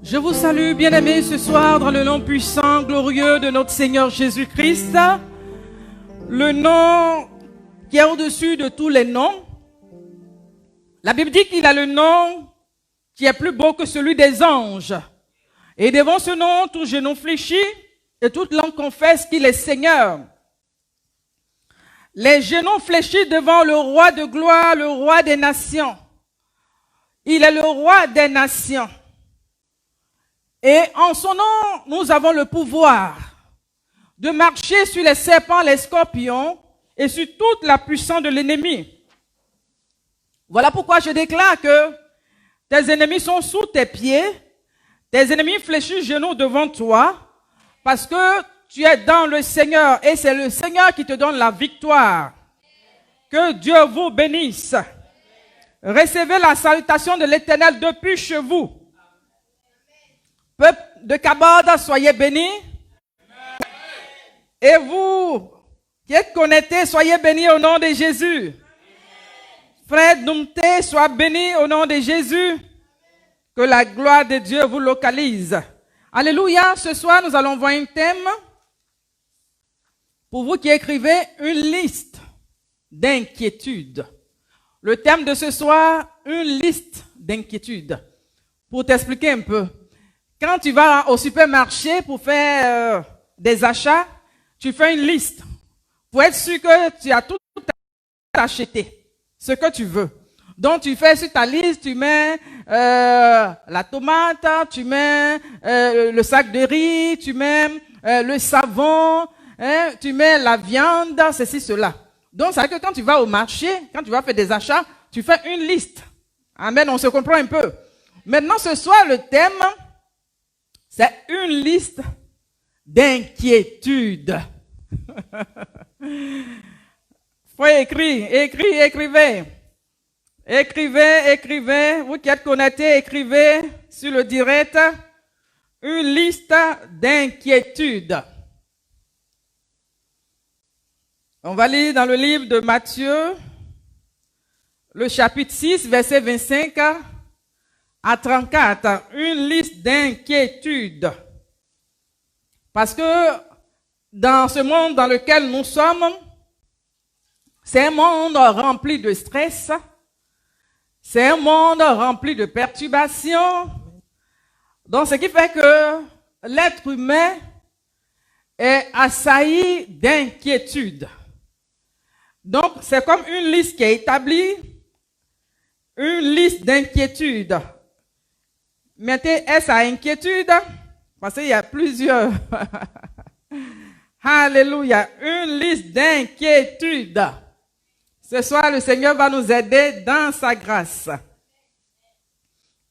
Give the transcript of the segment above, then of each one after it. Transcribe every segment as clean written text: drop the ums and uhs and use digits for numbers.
Je vous salue, bien-aimés, ce soir dans le nom puissant, glorieux de notre Seigneur Jésus-Christ, le nom qui est au-dessus de tous les noms. La Bible dit qu'il a le nom qui est plus beau que celui des anges. Et devant ce nom, tout genou fléchit et toute langue confesse qu'il est Seigneur. Les genoux fléchis devant le roi de gloire, le roi des nations. Il est le roi des nations. Et en son nom, nous avons le pouvoir de marcher sur les serpents, les scorpions et sur toute la puissance de l'ennemi. Voilà pourquoi je déclare que tes ennemis sont sous tes pieds, tes ennemis fléchissent genoux devant toi, parce que tu es dans le Seigneur et c'est le Seigneur qui te donne la victoire. Que Dieu vous bénisse. Recevez la salutation de l'Éternel depuis chez vous. Peuple de Kabod, soyez bénis. Et vous qui êtes connectés, soyez bénis au nom de Jésus. Frère Doumté, sois béni au nom de Jésus. Que la gloire de Dieu vous localise. Alléluia. Ce soir, nous allons voir un thème. Pour vous qui écrivez une liste d'inquiétudes. Le thème de ce soir, une liste d'inquiétudes. Pour t'expliquer un peu. Quand tu vas au supermarché pour faire des achats, tu fais une liste pour être sûr que tu as tout acheté, ce que tu veux. Donc tu fais sur ta liste, tu mets la tomate, tu mets le sac de riz, tu mets le savon, tu mets la viande, ceci, cela. Donc ça veut dire que quand tu vas au marché, quand tu vas faire des achats, tu fais une liste. Amen, on se comprend un peu. Maintenant ce soir, le thème, c'est une liste d'inquiétudes. Faut écrivez. Écrivez. Vous qui êtes connectés, écrivez sur le direct une liste d'inquiétudes. On va lire dans le livre de Matthieu, le chapitre 6, verset 25 à 34, une liste d'inquiétudes. Parce que dans ce monde dans lequel nous sommes, c'est un monde rempli de stress, c'est un monde rempli de perturbations. Donc ce qui fait que l'être humain est assailli d'inquiétudes. Donc c'est comme une liste qui est établie, une liste d'inquiétudes. Mettez S à inquiétude, parce qu'il y a plusieurs. Alléluia. Une liste d'inquiétudes. Ce soir, le Seigneur va nous aider dans sa grâce.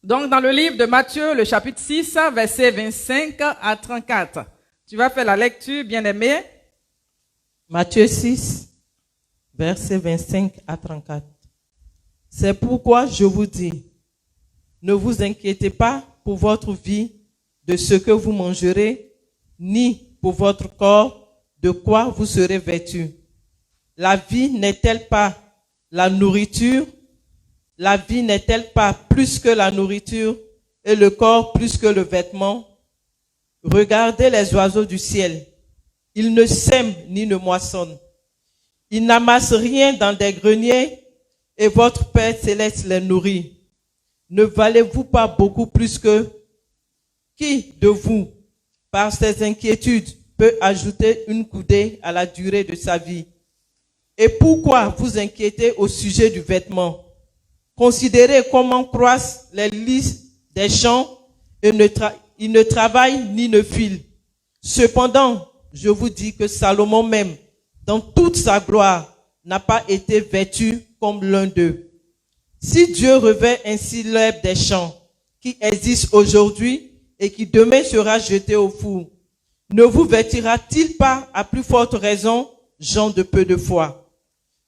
Donc, dans le livre de Matthieu, le chapitre 6, verset 25 à 34. Tu vas faire la lecture, bien-aimé. Matthieu 6, verset 25 à 34. C'est pourquoi je vous dis, ne vous inquiétez pas pour votre vie de ce que vous mangerez, ni pour votre corps de quoi vous serez vêtus. La vie n'est-elle pas la nourriture? La vie n'est-elle pas plus que la nourriture et le corps plus que le vêtement? Regardez les oiseaux du ciel. Ils ne sèment ni ne moissonnent. Ils n'amassent rien dans des greniers et votre Père céleste les nourrit. Ne valez-vous pas beaucoup plus que qui de vous, par ses inquiétudes, peut ajouter une coudée à la durée de sa vie? Et pourquoi vous inquiétez au sujet du vêtement? Considérez comment croissent les lys des champs et ils ne travaillent ni ne filent. Cependant, je vous dis que Salomon même, dans toute sa gloire, n'a pas été vêtu comme l'un d'eux. Si Dieu revêt ainsi l'herbe des champs, qui existe aujourd'hui et qui demain sera jetée au four, ne vous vêtira-t-il pas à plus forte raison, gens de peu de foi?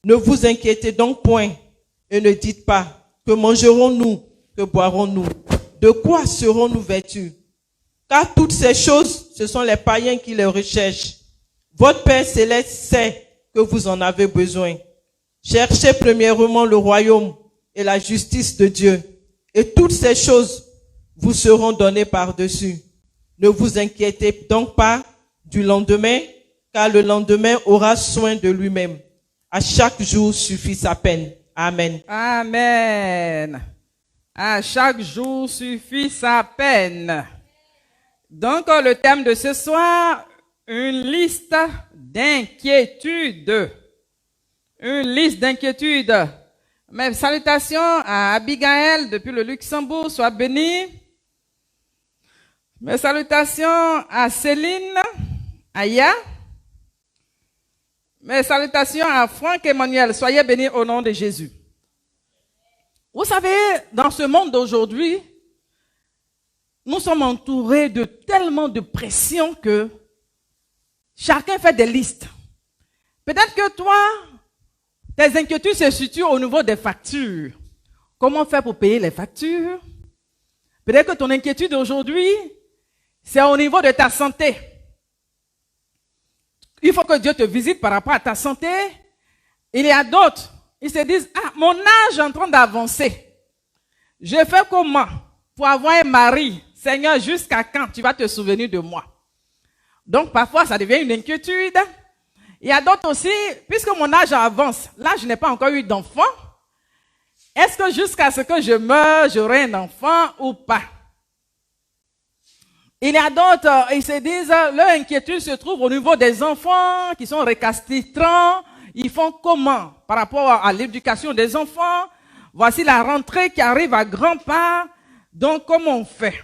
Ne vous inquiétez donc point et ne dites pas, que mangerons-nous, que boirons-nous? De quoi serons-nous vêtus? Car toutes ces choses, ce sont les païens qui les recherchent. Votre Père céleste sait que vous en avez besoin. Cherchez premièrement le royaume et la justice de Dieu, et toutes ces choses vous seront donnés par-dessus. Ne vous inquiétez donc pas du lendemain, car le lendemain aura soin de lui-même. À chaque jour suffit sa peine. Amen. Amen. À chaque jour suffit sa peine. Donc, le thème de ce soir, une liste d'inquiétudes. Une liste d'inquiétudes. Mes salutations à Abigail depuis le Luxembourg, sois bénie. Mes salutations à Céline, Aya. Mes salutations à Franck Emmanuel, soyez bénis au nom de Jésus. Vous savez, dans ce monde d'aujourd'hui, nous sommes entourés de tellement de pression que chacun fait des listes. Peut-être que toi, tes inquiétudes se situent au niveau des factures. Comment faire pour payer les factures? Peut-être que ton inquiétude aujourd'hui, c'est au niveau de ta santé. Il faut que Dieu te visite par rapport à ta santé. Il y a d'autres, ils se disent, ah, mon âge est en train d'avancer. Je fais comment pour avoir un mari? Seigneur, jusqu'à quand tu vas te souvenir de moi? Donc parfois, ça devient une inquiétude. Il y a d'autres aussi, puisque mon âge avance, là je n'ai pas encore eu d'enfant. Est-ce que jusqu'à ce que je meure, j'aurai un enfant ou pas? Il y a d'autres, ils se disent, leur inquiétude se trouve au niveau des enfants qui sont récalcitrants. Ils font comment par rapport à l'éducation des enfants? Voici la rentrée qui arrive à grands pas. Donc, comment on fait?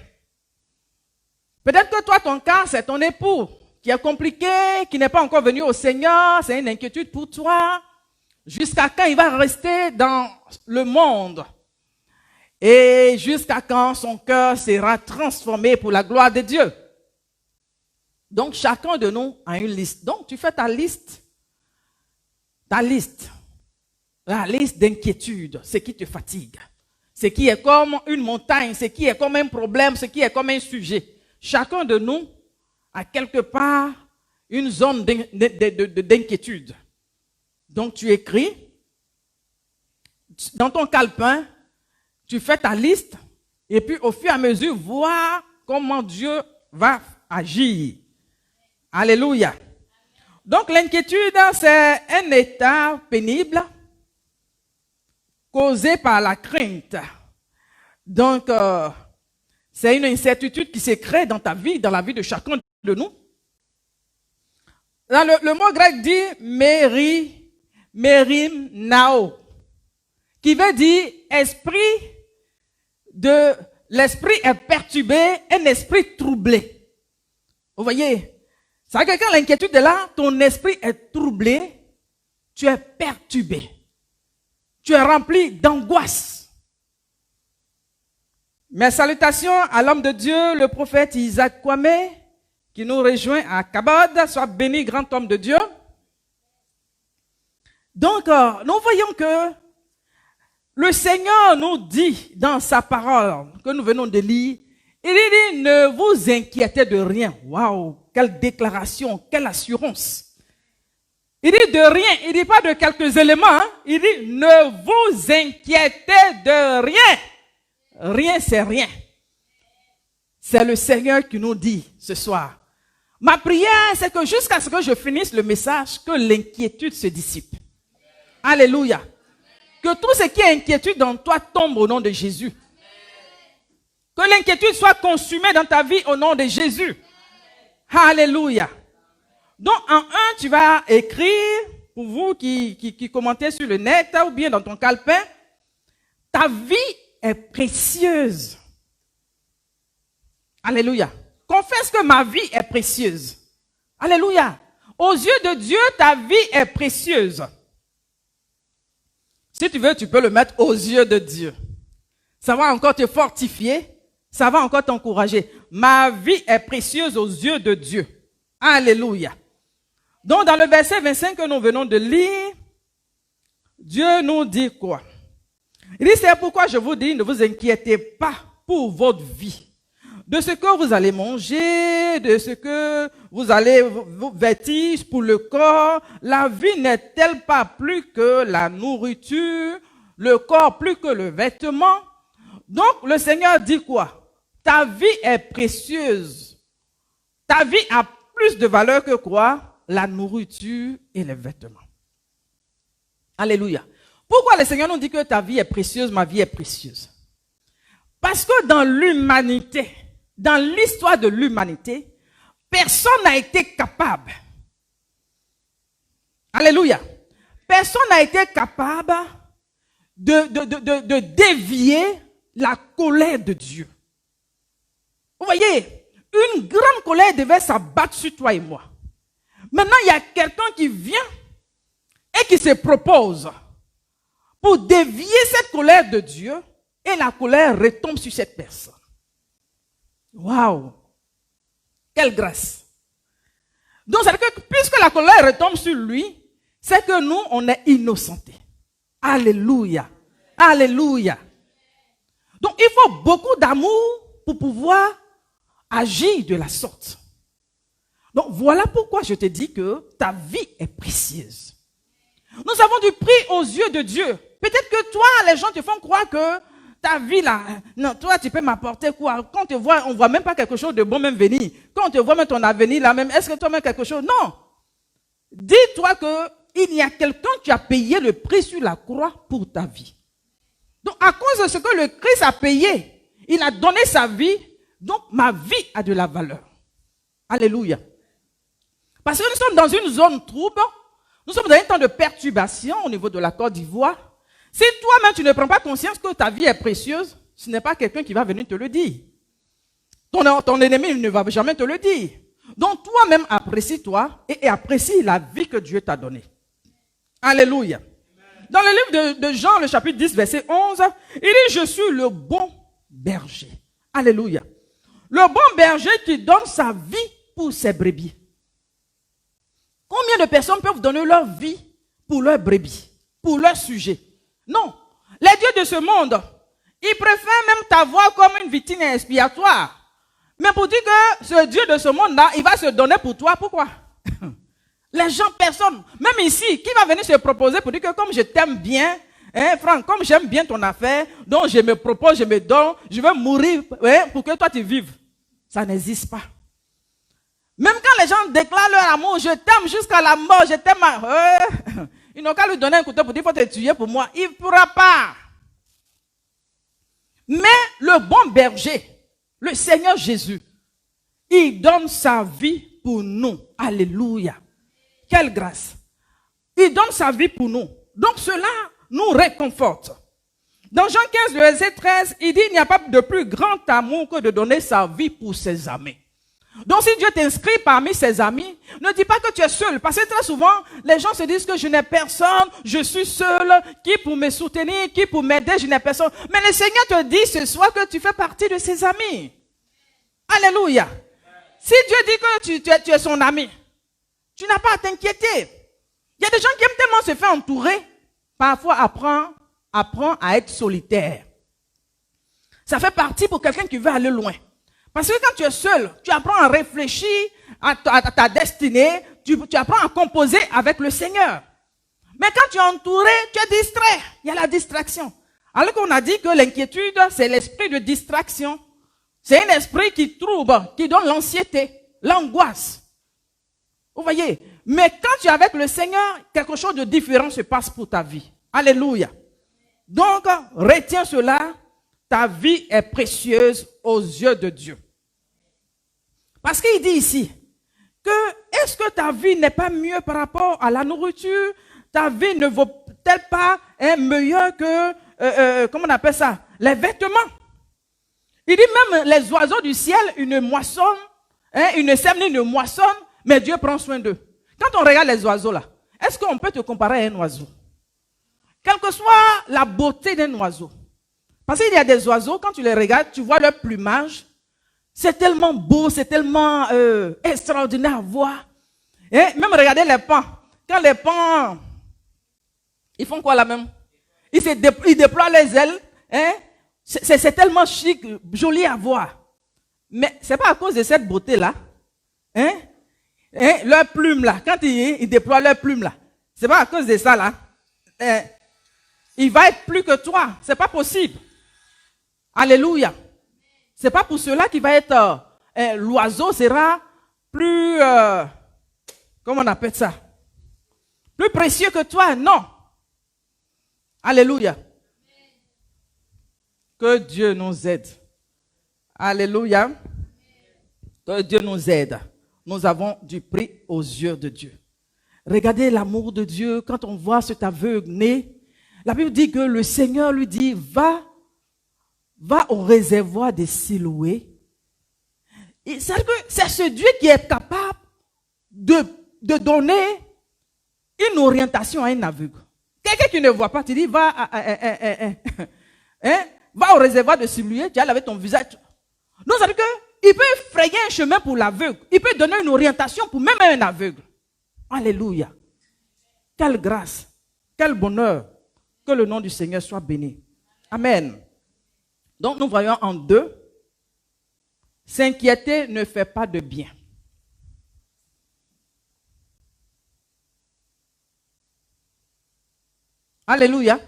Peut-être que toi, ton cas, c'est ton époux qui est compliqué, qui n'est pas encore venu au Seigneur. C'est une inquiétude pour toi. Jusqu'à quand il va rester dans le monde? Et jusqu'à quand son cœur sera transformé pour la gloire de Dieu? Donc, chacun de nous a une liste. Donc, tu fais ta liste. Ta liste. La liste d'inquiétudes, ce qui te fatigue. Ce qui est comme une montagne, ce qui est comme un problème, ce qui est comme un sujet. Chacun de nous a quelque part une zone d'inquiétude. Donc, tu écris dans ton calepin. Tu fais ta liste et puis au fur et à mesure, voir comment Dieu va agir. Alléluia. Donc l'inquiétude, c'est un état pénible causé par la crainte. Donc, c'est une incertitude qui se crée dans ta vie, dans la vie de chacun de nous. Là, le mot grec dit mérim nao, qui veut dire esprit. L'esprit est perturbé, un esprit troublé. Vous voyez, ça veut dire que quand l'inquiétude est là, ton esprit est troublé, tu es perturbé, tu es rempli d'angoisse. Mes salutations à l'homme de Dieu, le prophète Isaac Kwame, qui nous rejoint à Kabod. Sois béni, grand homme de Dieu. Donc, nous voyons que le Seigneur nous dit dans sa parole que nous venons de lire, il dit, ne vous inquiétez de rien. Waouh, quelle déclaration, quelle assurance. Il dit de rien, il dit pas de quelques éléments, hein. Il dit, ne vous inquiétez de rien. Rien, c'est rien. C'est le Seigneur qui nous dit ce soir. Ma prière, c'est que jusqu'à ce que je finisse le message, que l'inquiétude se dissipe. Alléluia. Que tout ce qui est inquiétude dans toi tombe au nom de Jésus. Que l'inquiétude soit consumée dans ta vie au nom de Jésus. Alléluia. Donc, en un, tu vas écrire, pour vous qui commentez sur le net ou bien dans ton calepin, ta vie est précieuse. Alléluia. Confesse que ma vie est précieuse. Alléluia. Aux yeux de Dieu, ta vie est précieuse. Si tu veux, tu peux le mettre aux yeux de Dieu. Ça va encore te fortifier. Ça va encore t'encourager. Ma vie est précieuse aux yeux de Dieu. Alléluia. Donc, dans le verset 25 que nous venons de lire, Dieu nous dit quoi? Il dit, c'est pourquoi je vous dis, ne vous inquiétez pas pour votre vie. De ce que vous allez manger, de ce que vous allez vous vêtir pour le corps. La vie n'est-elle pas plus que la nourriture, le corps plus que le vêtement? Donc, le Seigneur dit quoi? ta vie est précieuse. Ta vie a plus de valeur que quoi? La nourriture et les vêtements. Alléluia. Pourquoi le Seigneur nous dit que ta vie est précieuse, ma vie est précieuse? Parce que dans l'humanité, dans l'histoire de l'humanité, personne n'a été capable. Alléluia. Personne n'a été capable de dévier la colère de Dieu. Vous voyez, une grande colère devait s'abattre sur toi et moi. Maintenant, il y a quelqu'un qui vient et qui se propose pour dévier cette colère de Dieu et la colère retombe sur cette personne. Waouh! Quelle grâce! Donc, c'est que puisque la colère retombe sur lui, c'est que nous, on est innocentés. Alléluia! Alléluia! Donc, il faut beaucoup d'amour pour pouvoir agir de la sorte. Donc, voilà pourquoi je te dis que ta vie est précieuse. Nous avons du prix aux yeux de Dieu. Peut-être que toi, les gens te font croire que ta vie là, non, toi tu peux m'apporter quoi? Quand on te voit, on ne voit même pas quelque chose de bon même venir. Quand on te voit même ton avenir là même, est-ce que toi même quelque chose? Non. Dis-toi qu'il y a quelqu'un qui a payé le prix sur la croix pour ta vie. Donc à cause de ce que le Christ a payé, il a donné sa vie, donc ma vie a de la valeur. Alléluia. Parce que nous sommes dans une zone trouble, nous sommes dans un temps de perturbation au niveau de la Côte d'Ivoire. Si toi-même tu ne prends pas conscience que ta vie est précieuse, ce n'est pas quelqu'un qui va venir te le dire. Ton ennemi ne va jamais te le dire. Donc toi-même apprécie-toi et apprécie la vie que Dieu t'a donnée. Alléluia. Dans le livre de Jean, le chapitre 10, verset 11, il dit, je suis le bon berger. Alléluia. Le bon berger qui donne sa vie pour ses brebis. Combien de personnes peuvent donner leur vie pour leurs brebis, pour leur sujet? Non. Les dieux de ce monde, ils préfèrent même t'avoir comme une victime expiatoire. Mais pour dire que ce Dieu de ce monde-là, il va se donner pour toi, pourquoi? Les gens, personne, même ici, qui va venir se proposer pour dire que comme je t'aime bien, hein, Franck, comme j'aime bien ton affaire, donc je me propose, je me donne, je veux mourir pour que toi tu vives. Ça n'existe pas. Même quand les gens déclarent leur amour, je t'aime jusqu'à la mort, je t'aime. Ils n'ont qu'à lui donner un couteau pour dire, il faut te tuer pour moi. Il ne pourra pas. Mais le bon berger, le Seigneur Jésus, il donne sa vie pour nous. Alléluia. Quelle grâce. Il donne sa vie pour nous. Donc cela nous réconforte. Dans Jean 15, verset 13, il dit, il n'y a pas de plus grand amour que de donner sa vie pour ses amis. Donc si Dieu t'inscrit parmi ses amis, ne dis pas que tu es seul. Parce que très souvent, les gens se disent que je n'ai personne, je suis seul, qui pour me soutenir, qui pour m'aider, je n'ai personne. Mais le Seigneur te dit ce soir que tu fais partie de ses amis. Alléluia. Si Dieu dit que tu es son ami, tu n'as pas à t'inquiéter. Il y a des gens qui aiment tellement se faire entourer, parfois apprend à être solitaire. Ça fait partie pour quelqu'un qui veut aller loin. Parce que quand tu es seul, tu apprends à réfléchir à ta destinée, tu apprends à composer avec le Seigneur. Mais quand tu es entouré, tu es distrait. Il y a la distraction. Alors qu'on a dit que l'inquiétude, c'est l'esprit de distraction. C'est un esprit qui trouble, qui donne l'anxiété, l'angoisse. Vous voyez? Mais quand tu es avec le Seigneur, quelque chose de différent se passe pour ta vie. Alléluia. Donc, retiens cela. Ta vie est précieuse aux yeux de Dieu. Parce qu'il dit ici que est-ce que ta vie n'est pas mieux par rapport à la nourriture? Ta vie ne vaut-elle pas meilleure que, comment on appelle ça? Les vêtements. Il dit même les oiseaux du ciel, une moissonne, une sème, une moissonne, mais Dieu prend soin d'eux. Quand on regarde les oiseaux là, est-ce qu'on peut te comparer à un oiseau? Quelle que soit la beauté d'un oiseau. Parce qu'il y a des oiseaux, quand tu les regardes, tu vois leur plumage. C'est tellement beau, c'est tellement extraordinaire à voir. Et même regardez les paons. Quand les paons, ils font quoi là même? Ils déploient les ailes. Hein? C'est tellement chic, joli à voir. Mais ce n'est pas à cause de cette beauté-là. Hein? Leurs plumes là, quand ils déploient leurs plumes là, ce n'est pas à cause de ça là. Il va être plus que toi. Ce n'est pas possible. Alléluia. C'est pas pour cela qu'il va être, l'oiseau sera plus, comment on appelle ça? Plus précieux que toi, non. Alléluia. Que Dieu nous aide. Alléluia. Que Dieu nous aide. Nous avons du prix aux yeux de Dieu. Regardez l'amour de Dieu quand on voit cet aveugle né. La Bible dit que le Seigneur lui dit, va au réservoir des Siloué. C'est ce Dieu qui est capable de donner une orientation à un aveugle. Quelqu'un qui ne voit pas, tu dis, va au réservoir de Siloué, tu as lavé ton visage. Donc ça veut dire qu'il peut frayer un chemin pour l'aveugle. Il peut donner une orientation pour même un aveugle. Alléluia. Quelle grâce, quel bonheur. Que le nom du Seigneur soit béni. Amen. Donc nous voyons en 2, s'inquiéter ne fait pas de bien. Alléluia.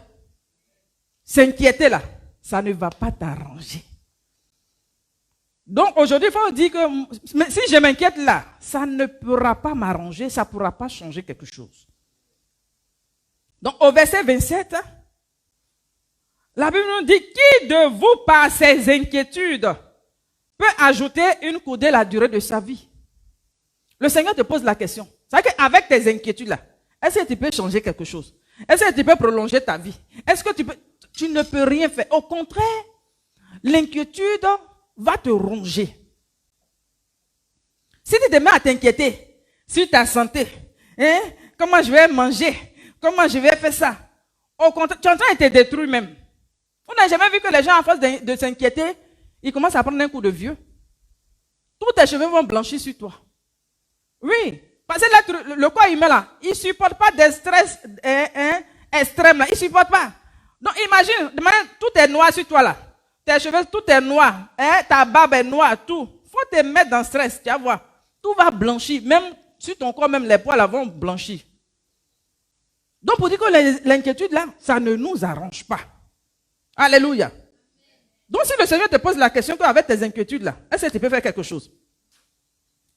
S'inquiéter là, ça ne va pas t'arranger. Donc aujourd'hui, il faut dire que si je m'inquiète là, ça ne pourra pas m'arranger, ça ne pourra pas changer quelque chose. Donc au verset 27, la Bible nous dit, qui de vous par ses inquiétudes peut ajouter une coudée à la durée de sa vie? Le Seigneur te pose la question. C'est-à-dire qu'avec tes inquiétudes là, est-ce que tu peux changer quelque chose? Est-ce que tu peux prolonger ta vie? Est-ce que tu ne peux rien faire? Au contraire, l'inquiétude va te ronger. Si tu te mets à t'inquiéter sur ta santé, comment je vais manger, comment je vais faire ça, au contraire, tu es en train de te détruire même. On n'a jamais vu que les gens, à force de s'inquiéter, ils commencent à prendre un coup de vieux. Tous tes cheveux vont blanchir sur toi. Oui, parce que là, le corps humain là, il ne supporte pas de stress extrême là, il ne supporte pas. Donc imagine, tout est noir sur toi là. Tes cheveux, tout est noir. Ta barbe est noire, tout. Il faut te mettre dans le stress, tu vas voir. Tout va blanchir. Même sur ton corps, même les poils là vont blanchir. Donc pour dire que l'inquiétude là, ça ne nous arrange pas. Alléluia. Donc si le Seigneur te pose la question qu'avec tes inquiétudes là, est-ce que tu peux faire quelque chose?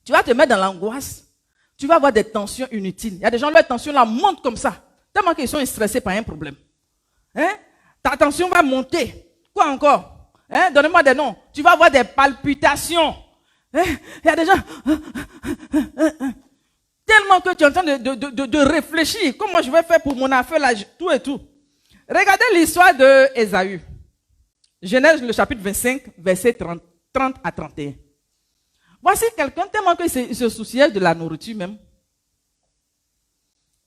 Tu vas te mettre dans l'angoisse. Tu vas avoir des tensions inutiles. Il y a des gens, leur tension là monte comme ça. Tellement qu'ils sont stressés par un problème. Ta tension va monter. Quoi encore? Donnez-moi des noms. Tu vas avoir des palpitations. Il y a des gens... Tellement que tu es en train de réfléchir. Comment je vais faire pour mon affaire là, tout et tout. Regardez l'histoire d'Ésaü. Genèse le chapitre 25, verset 30 à 31. Voici quelqu'un tellement qu'il se souciait de la nourriture même.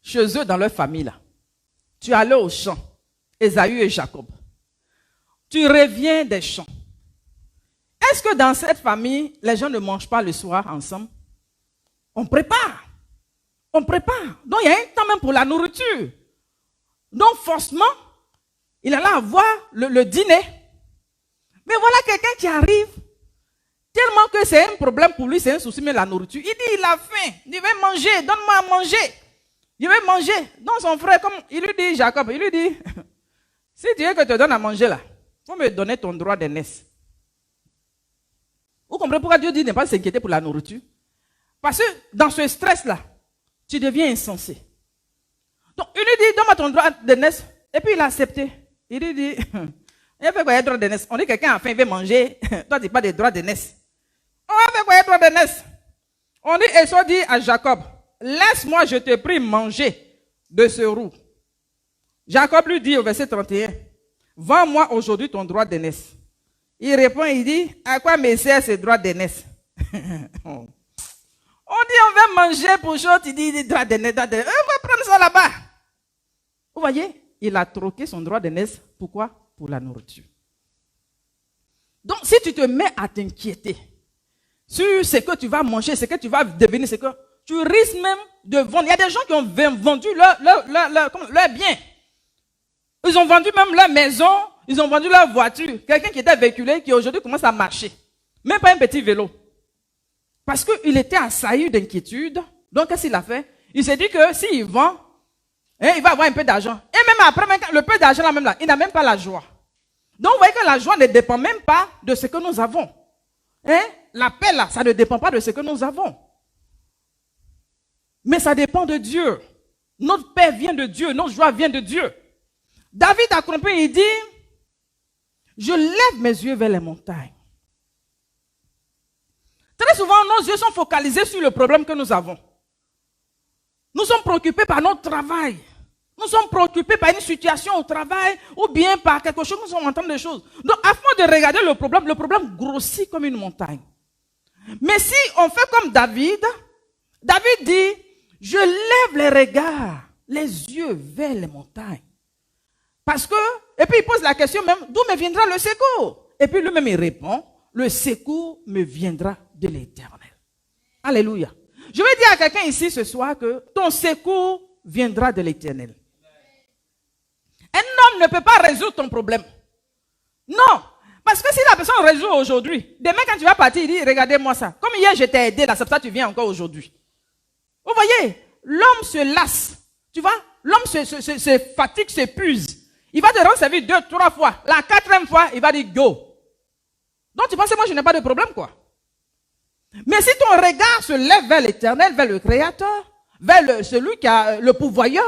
Chez eux, dans leur famille là. Tu allais au champ. Ésaü et Jacob. Tu reviens des champs. Est-ce que dans cette famille, les gens ne mangent pas le soir ensemble? On prépare. On prépare. Donc, il y a un temps même pour la nourriture. Donc, forcément, il allait avoir le dîner. Mais voilà quelqu'un qui arrive, tellement que c'est un problème pour lui, c'est un souci, mais la nourriture. Il dit, il a faim. Il veut manger. Donne-moi à manger. Il veut manger. Donc, son frère, comme il lui dit, Jacob, il lui dit, si tu veux que je te donne à manger là, il faut me donner ton droit d'aînesse. Vous comprenez pourquoi Dieu dit ne pas s'inquiéter pour la nourriture? Parce que dans ce stress-là, tu deviens insensé. Donc, il lui dit, donne-moi ton droit d'aînesse. Et puis, il a accepté. Il lui dit, il a fait quoi, il y a droit d'aînesse? On dit que quelqu'un a faim, il veut manger. Toi, tu n'as pas de droit d'aînesse. On a fait quoi, il y a droit d'aînesse? On dit, Esau dit à Jacob, laisse-moi, je te prie, manger de ce roux. Jacob lui dit au verset 31, vends-moi aujourd'hui ton droit d'aînesse. Il répond, il dit, à quoi me sert ce droit d'aînesse? On dit, on va manger pour chose, il dit, droit d'aînesse, on va prendre ça là-bas. Vous voyez, il a troqué son droit d'aînesse. Pourquoi? Pour la nourriture. Donc, si tu te mets à t'inquiéter sur ce que tu vas manger, ce que tu vas devenir, ce que tu risques même de vendre. Il y a des gens qui ont vendu leur bien. Ils ont vendu même leur maison, ils ont vendu leur voiture. Quelqu'un qui était véhiculé, qui aujourd'hui commence à marcher. Même pas un petit vélo. Parce qu'il était assailli d'inquiétude. Donc, qu'est-ce qu'il a fait? Il s'est dit que s'il vend, il va avoir un peu d'argent. Et même après, le peu d'argent là même là, il n'a même pas la joie. Donc, vous voyez que la joie ne dépend même pas de ce que nous avons. Hein? La paix là, ça ne dépend pas de ce que nous avons. Mais ça dépend de Dieu. Notre paix vient de Dieu, notre joie vient de Dieu. David a compris, il dit, je lève mes yeux vers les montagnes. Très souvent, nos yeux sont focalisés sur le problème que nous avons. Nous sommes préoccupés par notre travail. Nous sommes préoccupés par une situation au travail ou bien par quelque chose, nous sommes en train de choses. Donc, afin de regarder le problème grossit comme une montagne. Mais si on fait comme David, David dit, je lève les regards, les yeux vers les montagnes. Parce que, et puis il pose la question même, d'où me viendra le secours? Et puis lui-même il répond, le secours me viendra de l'Éternel. Alléluia. Je vais dire à quelqu'un ici ce soir que ton secours viendra de l'Éternel. Un homme ne peut pas résoudre ton problème. Non. Parce que si la personne résout aujourd'hui, demain quand tu vas partir, il dit, regardez-moi ça. Comme hier je t'ai aidé, là, c'est pour ça que tu viens encore aujourd'hui. Vous voyez, l'homme se lasse. Tu vois, l'homme se fatigue, s'épuise. Il va te rendre service 2, 3 fois. La 4e fois, il va dire go. Donc tu penses que moi je n'ai pas de problème quoi. Mais si ton regard se lève vers l'Éternel, vers le Créateur, vers celui qui a le pourvoyeur,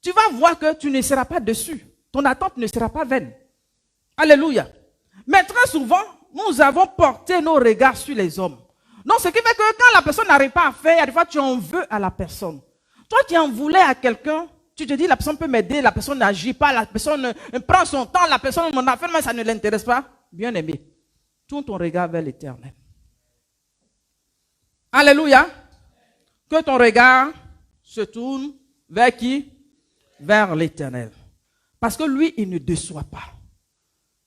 tu vas voir que tu ne seras pas dessus. Ton attente ne sera pas vaine. Alléluia. Mais très souvent, nous avons porté nos regards sur les hommes. Donc ce qui fait que quand la personne n'arrive pas à faire, il y a des fois tu en veux à la personne. Toi qui en voulais à quelqu'un, tu te dis la personne peut m'aider, la personne n'agit pas, la personne prend son temps, la personne m'en a fait, mais ça ne l'intéresse pas. Bien aimé, tourne ton regard vers l'Éternel. Alléluia. Que ton regard se tourne vers qui? Vers l'Éternel. Parce que lui, il ne déçoit pas.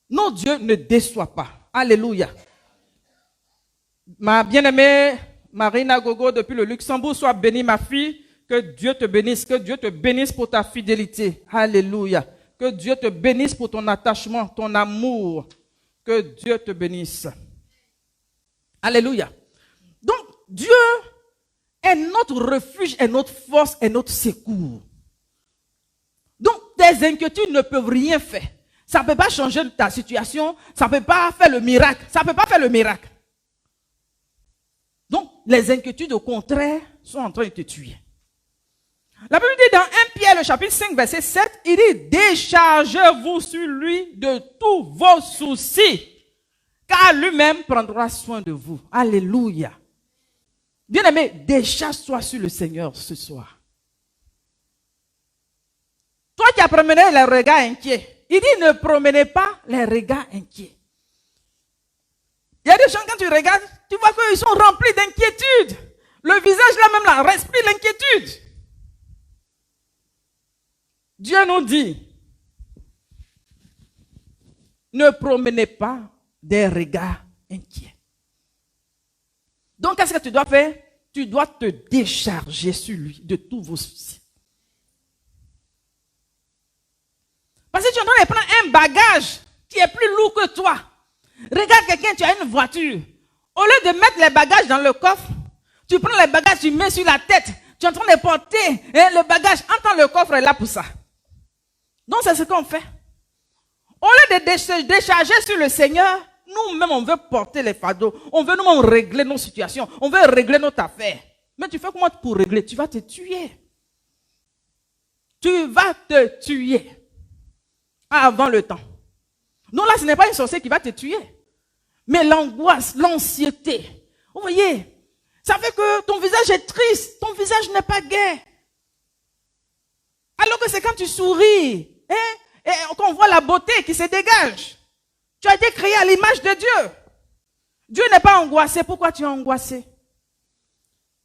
Notre Dieu ne déçoit pas. Alléluia. Ma bien-aimée Marina Gogo depuis le Luxembourg, sois bénie ma fille. Que Dieu te bénisse. Que Dieu te bénisse pour ta fidélité. Alléluia. Que Dieu te bénisse pour ton attachement, ton amour. Que Dieu te bénisse. Alléluia. Donc, Dieu est notre refuge, est notre force, est notre secours. Donc, tes inquiétudes ne peuvent rien faire. Ça ne peut pas changer ta situation. Ça ne peut pas faire le miracle. Ça ne peut pas faire le miracle. Donc, les inquiétudes, au contraire, sont en train de te tuer. La Bible dit dans 1 Pierre, le chapitre 5, verset 7, il dit, déchargez-vous sur lui de tous vos soucis, car lui-même prendra soin de vous. Alléluia. Bien-aimé, décharge-toi sur le Seigneur ce soir. Toi qui as promené les regards inquiets, il dit ne promenez pas les regards inquiets. Il y a des gens quand tu regardes, tu vois qu'ils sont remplis d'inquiétude. Le visage là même là respire l'inquiétude. Dieu nous dit, ne promenez pas des regards inquiets. Donc, qu'est-ce que tu dois faire? Tu dois te décharger sur lui de tous vos soucis. Parce que tu es en train de prendre un bagage qui est plus lourd que toi. Regarde quelqu'un, tu as une voiture. Au lieu de mettre les bagages dans le coffre, tu prends les bagages, tu mets sur la tête. Tu es en train de porter le bagage. Entends, le coffre est là pour ça. Donc, c'est ce qu'on fait. Au lieu de se décharger sur le Seigneur, nous-mêmes, on veut porter les fardeaux. On veut nous-mêmes régler nos situations. On veut régler notre affaire. Mais tu fais comment pour régler? Tu vas te tuer. Tu vas te tuer. Avant le temps. Non, là, ce n'est pas une sorcière qui va te tuer. Mais l'angoisse, l'anxiété. Vous voyez, ça fait que ton visage est triste. Ton visage n'est pas gai. Alors que c'est quand tu souris, et qu'on voit la beauté qui se dégage. Tu as été créé à l'image de Dieu. Dieu n'est pas angoissé. Pourquoi tu es angoissé?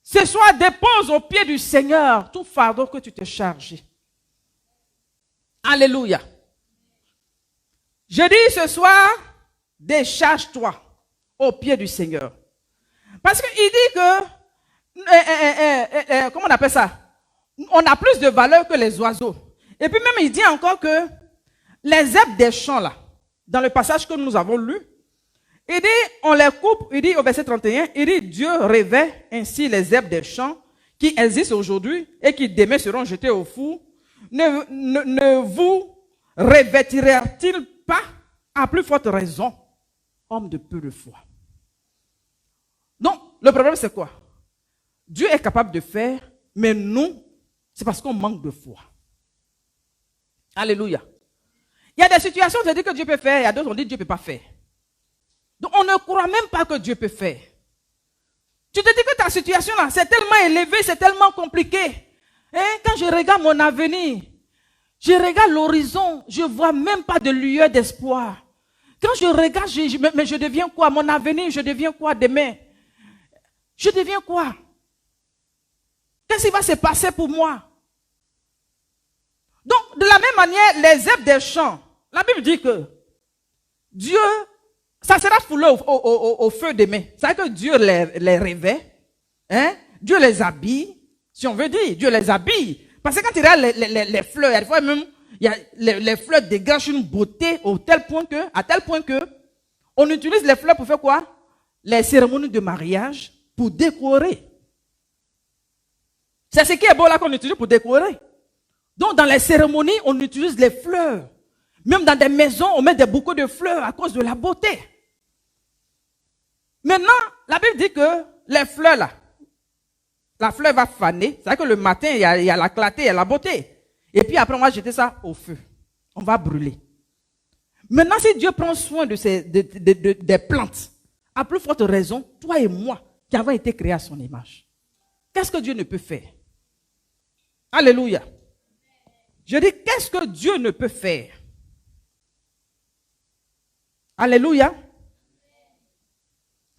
Ce soir, dépose au pied du Seigneur tout fardeau que tu t'es chargé. Alléluia. Je dis ce soir, décharge-toi au pied du Seigneur. Parce qu'il dit que, comment on appelle ça? On a plus de valeur que les oiseaux. Et puis même, il dit encore que les herbes des champs, là, dans le passage que nous avons lu, il dit, on les coupe, il dit au verset 31, il dit, Dieu revêt ainsi les herbes des champs qui existent aujourd'hui et qui demain seront jetées au four. Ne vous revêtira-t-il pas à plus forte raison, homme de peu de foi? le problème c'est quoi? Dieu est capable de faire, mais nous, c'est parce qu'on manque de foi. Alléluia. Il y a des situations où on dit que Dieu peut faire, il y a d'autres où on dit que Dieu ne peut pas faire. Donc on ne croit même pas que Dieu peut faire. Tu te dis que ta situation là, c'est tellement élevé, c'est tellement compliqué. Quand je regarde mon avenir, je regarde l'horizon, je ne vois même pas de lueur d'espoir. Quand je regarde, mais je deviens quoi? Mon avenir, je deviens quoi demain? Je deviens quoi? Qu'est-ce qui va se passer pour moi? Donc, de la même manière, les herbes des champs, la Bible dit que Dieu, ça sera foulé au feu demain. C'est que Dieu les revêt, Dieu les habille, si on veut dire, Dieu les habille. Parce que quand tu regardes les fleurs, il y a des fois même, les fleurs dégagent une beauté à tel point que on utilise les fleurs pour faire quoi? Les cérémonies de mariage pour décorer. C'est ce qui est beau là qu'on utilise pour décorer. Donc dans les cérémonies, on utilise les fleurs. Même dans des maisons, on met des bouquets de fleurs à cause de la beauté. Maintenant, la Bible dit que les fleurs là, la fleur va faner. C'est-à-dire que le matin, il y a la clarté, il y a la beauté. Et puis après, on va jeter ça au feu. On va brûler. Maintenant, si Dieu prend soin des plantes, à plus forte raison, toi et moi, qui avons été créés à son image, qu'est-ce que Dieu ne peut faire? Alléluia. Je dis, qu'est-ce que Dieu ne peut faire? Alléluia.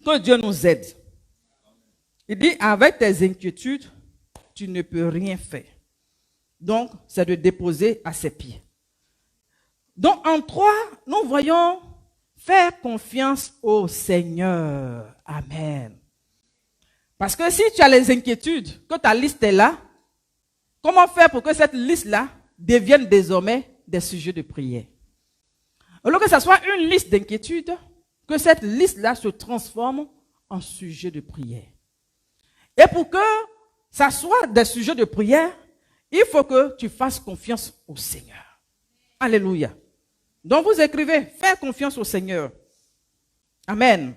Que Dieu nous aide. Il dit, avec tes inquiétudes, tu ne peux rien faire. Donc, c'est de déposer à ses pieds. Donc, en 3, nous voyons faire confiance au Seigneur. Amen. Parce que si tu as les inquiétudes, que ta liste est là, comment faire pour que cette liste-là devienne désormais des sujets de prière? Alors que ce soit une liste d'inquiétudes, que cette liste-là se transforme en sujet de prière. Et pour que ça soit des sujets de prière, il faut que tu fasses confiance au Seigneur. Alléluia. Donc vous écrivez, faire confiance au Seigneur. Amen.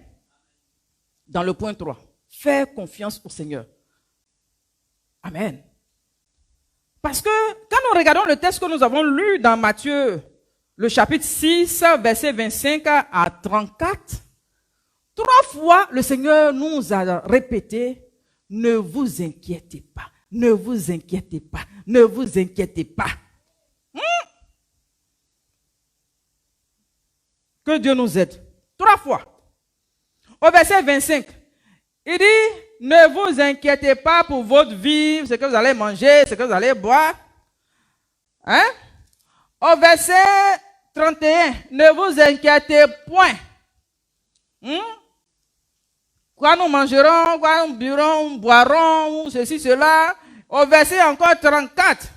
Dans le point 3, faire confiance au Seigneur. Amen. Parce que quand nous regardons le texte que nous avons lu dans Matthieu, le chapitre 6, verset 25 à 34, 3 fois le Seigneur nous a répété, ne vous inquiétez pas, ne vous inquiétez pas, ne vous inquiétez pas. Que Dieu nous aide. 3 fois. Au verset 25, il dit, ne vous inquiétez pas pour votre vie, ce que vous allez manger, ce que vous allez boire. Au verset 31, ne vous inquiétez point. Quoi nous mangerons, quoi nous burons, boirons, ceci, cela. Au verset encore 34,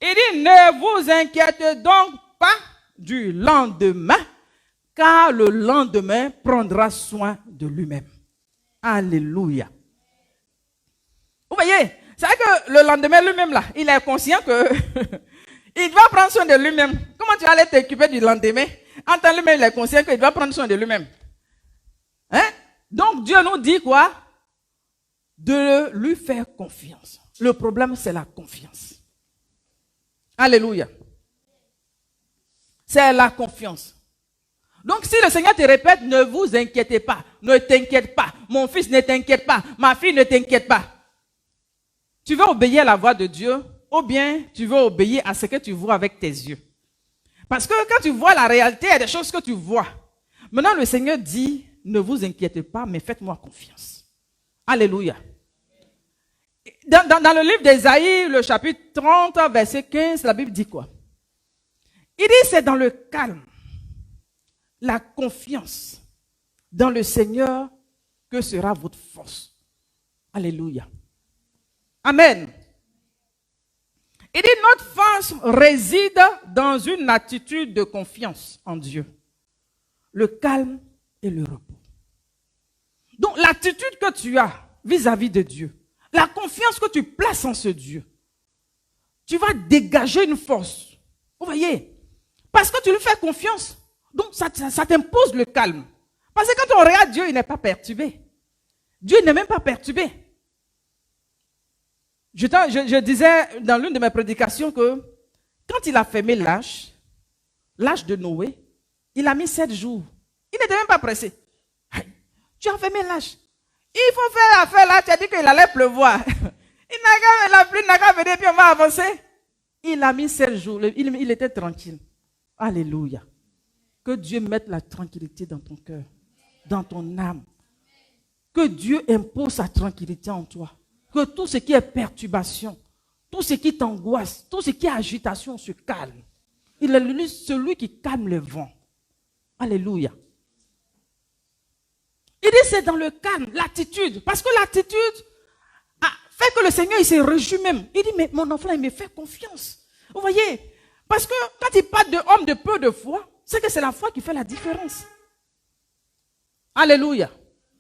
il dit, ne vous inquiétez donc pas du lendemain, car le lendemain prendra soin de lui-même. Alléluia. Vous voyez, c'est vrai que le lendemain lui-même là, il est conscient que il doit prendre soin de lui-même. Comment tu vas aller t'occuper du lendemain? En tant lui-même, il est conscient qu'il doit prendre soin de lui-même. Donc Dieu nous dit quoi? De lui faire confiance. Le problème, c'est la confiance. Alléluia. C'est la confiance. Donc si le Seigneur te répète, ne vous inquiétez pas, ne t'inquiète pas, mon fils ne t'inquiète pas, ma fille ne t'inquiète pas. Tu veux obéir à la voix de Dieu ou bien tu veux obéir à ce que tu vois avec tes yeux. Parce que quand tu vois la réalité, il y a des choses que tu vois. Maintenant le Seigneur dit, ne vous inquiétez pas, mais faites-moi confiance. Alléluia. Dans le livre d'Ésaïe, le chapitre 30, verset 15, la Bible dit quoi? Il dit, c'est dans le calme, la confiance dans le Seigneur que sera votre force. Alléluia. Amen. Il dit, notre force réside dans une attitude de confiance en Dieu. Le calme et le repos. Donc l'attitude que tu as vis-à-vis de Dieu, la confiance que tu places en ce Dieu, tu vas dégager une force. Vous voyez? Parce que tu lui fais confiance. Donc ça t'impose le calme. Parce que quand on regarde Dieu, il n'est pas perturbé. Dieu n'est même pas perturbé. Je disais dans l'une de mes prédications que quand il a fermé l'âge de Noé, il a mis 7 jours. Il n'était même pas pressé. Tu as fermé l'âge. Il faut faire l'affaire là, tu as dit qu'il allait pleuvoir. La pluie n'a qu'à venir, puis on va avancer. Il a mis 7 jours, il était tranquille. Alléluia. Que Dieu mette la tranquillité dans ton cœur, dans ton âme. Que Dieu impose sa tranquillité en toi. Que tout ce qui est perturbation, tout ce qui t'angoisse, tout ce qui est agitation se calme. Il est celui qui calme le vent. Alléluia. Il dit c'est dans le calme, l'attitude. Parce que l'attitude fait que le Seigneur il se réjouit même. Il dit mais mon enfant il me fait confiance. Vous voyez? Parce que quand il parle d'homme de peu de foi, c'est que c'est la foi qui fait la différence. Alléluia.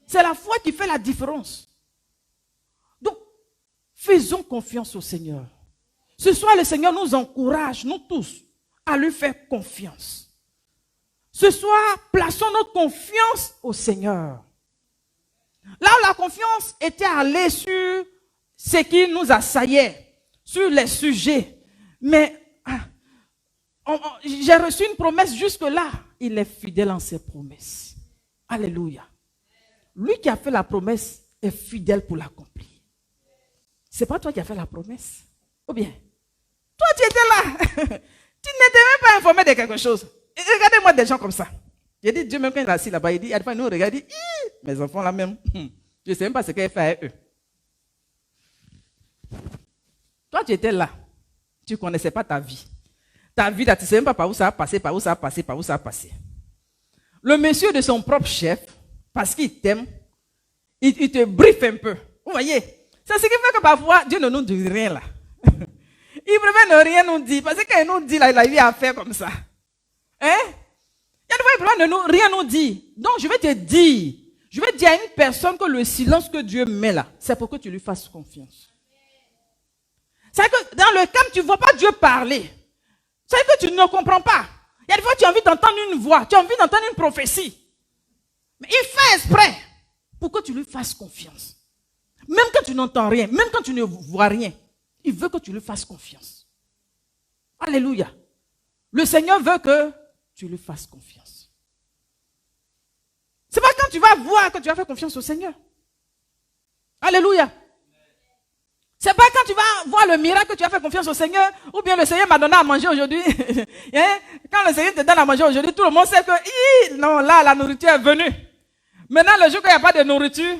C'est la foi qui fait la différence. Donc, faisons confiance au Seigneur. Ce soir, le Seigneur nous encourage, nous tous, à lui faire confiance. Ce soir, plaçons notre confiance au Seigneur. Là où la confiance était allée sur ce qui nous assaillait, sur les sujets. Mais j'ai reçu une promesse jusque-là. Il est fidèle en ses promesses. Alléluia. Lui qui a fait la promesse est fidèle pour l'accomplir. Ce n'est pas toi qui as fait la promesse. Ou bien, toi tu étais là. Tu n'étais même pas informé de quelque chose. Et regardez-moi des gens comme ça. J'ai dit, Dieu même quand il est assis là-bas, il dit, il nous regarde, il dit, mes enfants là même, je ne sais même pas ce qu'il fait à eux. Toi tu étais là. Tu ne connaissais pas ta vie. Ta vie là, tu ne sais même pas par où ça a passé, par où ça a passé, par où ça a passé. Le monsieur de son propre chef, parce qu'il t'aime, il te briefe un peu. Vous voyez? C'est ce qui fait que parfois, Dieu ne nous dit rien là. Il préfère ne rien nous dire. Parce que quand il nous dit là, il a eu à faire comme ça. Hein? Il y a des fois, il préfère ne rien nous dire. Donc, je vais te dire. Je vais dire à une personne que le silence que Dieu met là, c'est pour que tu lui fasses confiance. C'est que dans le calme, tu ne vois pas Dieu parler. C'est que tu ne comprends pas. Il y a des fois, tu as envie d'entendre une voix. Tu as envie d'entendre une prophétie. Mais il fait exprès pour que tu lui fasses confiance. Même quand tu n'entends rien, même quand tu ne vois rien, il veut que tu lui fasses confiance. Alléluia. Le Seigneur veut que tu lui fasses confiance. C'est pas quand tu vas voir que tu vas faire confiance au Seigneur. Alléluia. C'est pas quand tu vas voir le miracle que tu vas faire confiance au Seigneur, ou bien le Seigneur m'a donné à manger aujourd'hui. Quand le Seigneur te donne à manger aujourd'hui, tout le monde sait que non, là, la nourriture est venue. Maintenant, le jour qu'il n'y a pas de nourriture,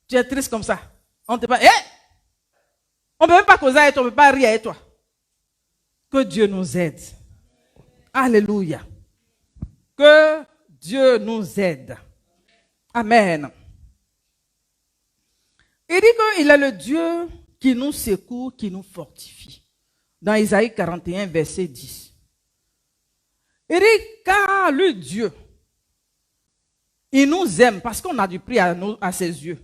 tu es triste comme ça. On ne peut même pas causer avec toi, on ne peut pas rire avec toi. Que Dieu nous aide. Alléluia. Que Dieu nous aide. Amen. Il dit qu'il est le Dieu qui nous secoue, qui nous fortifie. Dans Isaïe 41, verset 10. Il dit, car lui, Dieu, il nous aime parce qu'on a du prix à ses yeux.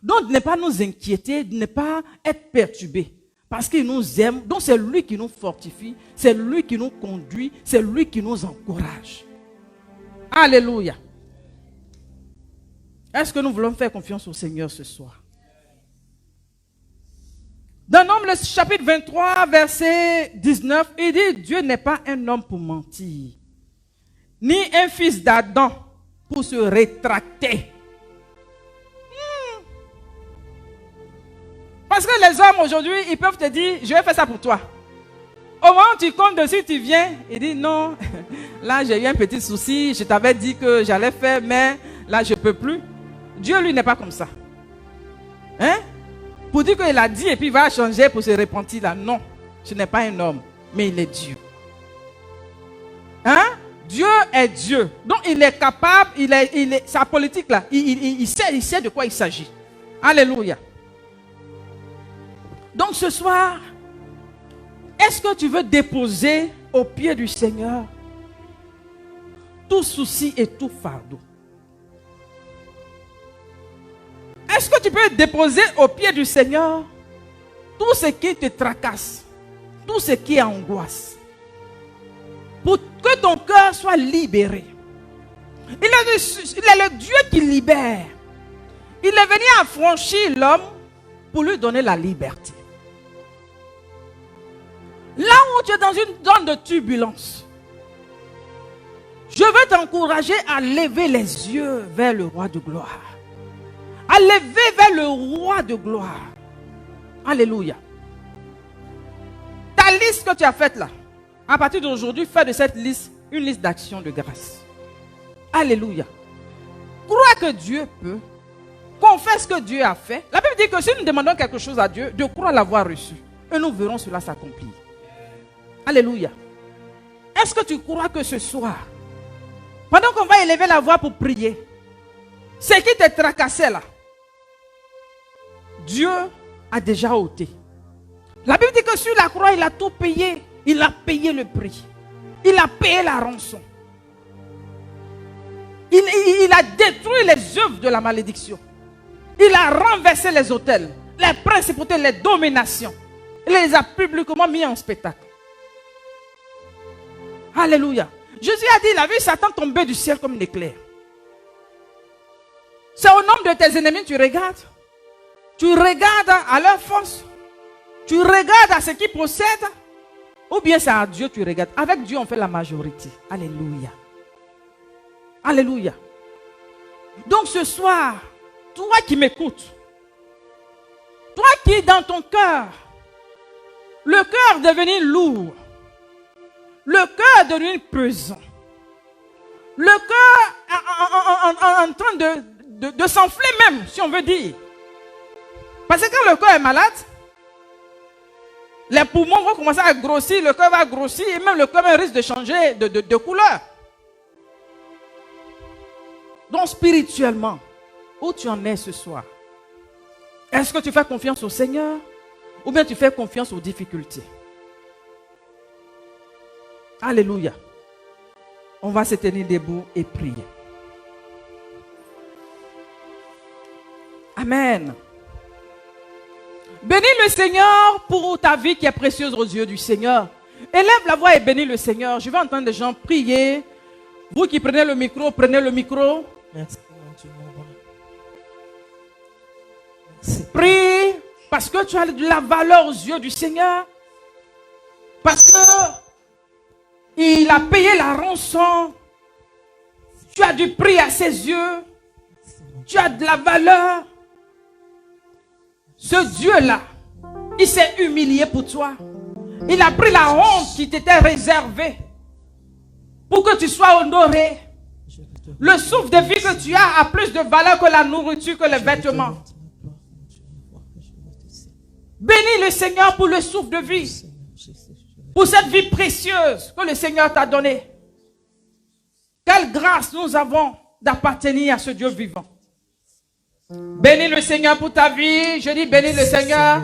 Donc, de ne pas nous inquiéter, de ne pas être perturbé. Parce qu'il nous aime. Donc, c'est lui qui nous fortifie. C'est lui qui nous conduit. C'est lui qui nous encourage. Alléluia. Est-ce que nous voulons faire confiance au Seigneur ce soir? Dans Nombre, le chapitre 23, verset 19, il dit, Dieu n'est pas un homme pour mentir, ni un fils d'Adam pour se rétracter. Parce que les hommes aujourd'hui, ils peuvent te dire, je vais faire ça pour toi. Au moment où tu comptes dessus, tu viens, il dit, non, là j'ai eu un petit souci, je t'avais dit que j'allais faire, mais là je ne peux plus. Dieu, lui, n'est pas comme ça. Hein? Pour dire qu'il a dit et puis il va changer pour se repentir là. Non, ce n'est pas un homme, mais il est Dieu. Hein? Dieu est Dieu. Donc il est capable, sa politique là, il sait de quoi il s'agit. Alléluia. Donc ce soir, est-ce que tu veux déposer au pied du Seigneur tout souci et tout fardeau? Est-ce que tu peux déposer au pied du Seigneur tout ce qui te tracasse, tout ce qui angoisse, pour que ton cœur soit libéré? Il est le Dieu qui libère. Il est venu affranchir l'homme pour lui donner la liberté. Là où tu es dans une zone de turbulence, je veux t'encourager à lever les yeux vers le roi de gloire. À lever vers le roi de gloire. Alléluia. Ta liste que tu as faite là, à partir d'aujourd'hui, fais de cette liste une liste d'actions de grâce. Alléluia. Crois que Dieu peut. Confesse ce que Dieu a fait. La Bible dit que si nous demandons quelque chose à Dieu, de croire l'avoir reçu. Et nous verrons cela s'accomplir. Alléluia. Est-ce que tu crois que ce soir, pendant qu'on va élever la voix pour prier, ce qui te tracassait là, Dieu a déjà ôté. La Bible dit que sur la croix, il a tout payé. Il a payé le prix. Il a payé la rançon. Il a détruit les œuvres de la malédiction. Il a renversé les autels, les principautés, les dominations. Il les a publiquement mis en spectacle. Alléluia. Jésus a dit, il a vu Satan tomber du ciel comme un éclair. C'est au nombre de tes ennemis que tu regardes. Tu regardes à leur force. Tu regardes à ce qu'ils possèdent. Ou bien c'est à Dieu que tu regardes. Avec Dieu, on fait la majorité. Alléluia. Alléluia. Donc ce soir, toi qui m'écoutes, toi qui dans ton cœur, le cœur devenu lourd, le cœur devenu pesant, le cœur en train de s'enfler même, si on veut dire. Parce que quand le cœur est malade, les poumons vont commencer à grossir, le cœur va grossir et même le cœur risque de changer de couleur. Donc spirituellement, où tu en es ce soir? Est-ce que tu fais confiance au Seigneur ou bien tu fais confiance aux difficultés? Alléluia. On va se tenir debout et prier. Amen. Bénis le Seigneur pour ta vie qui est précieuse aux yeux du Seigneur. Élève la voix et bénis le Seigneur. Je vais entendre des gens prier. Vous qui prenez le micro, prenez le micro. Merci, mon Dieu, mon roi. Merci. Prie parce que tu as de la valeur aux yeux du Seigneur. Parce que il a payé la rançon. Tu as du prix à ses yeux. Tu as de la valeur. Ce Dieu-là, il s'est humilié pour toi. Il a pris la honte qui t'était réservée pour que tu sois honoré. Le souffle de vie que tu as plus de valeur que la nourriture, que les vêtements. Bénis le Seigneur pour le souffle de vie. Pour cette vie précieuse que le Seigneur t'a donnée. Quelle grâce nous avons d'appartenir à ce Dieu vivant. Bénis le Seigneur pour ta vie. Je dis bénis le Seigneur.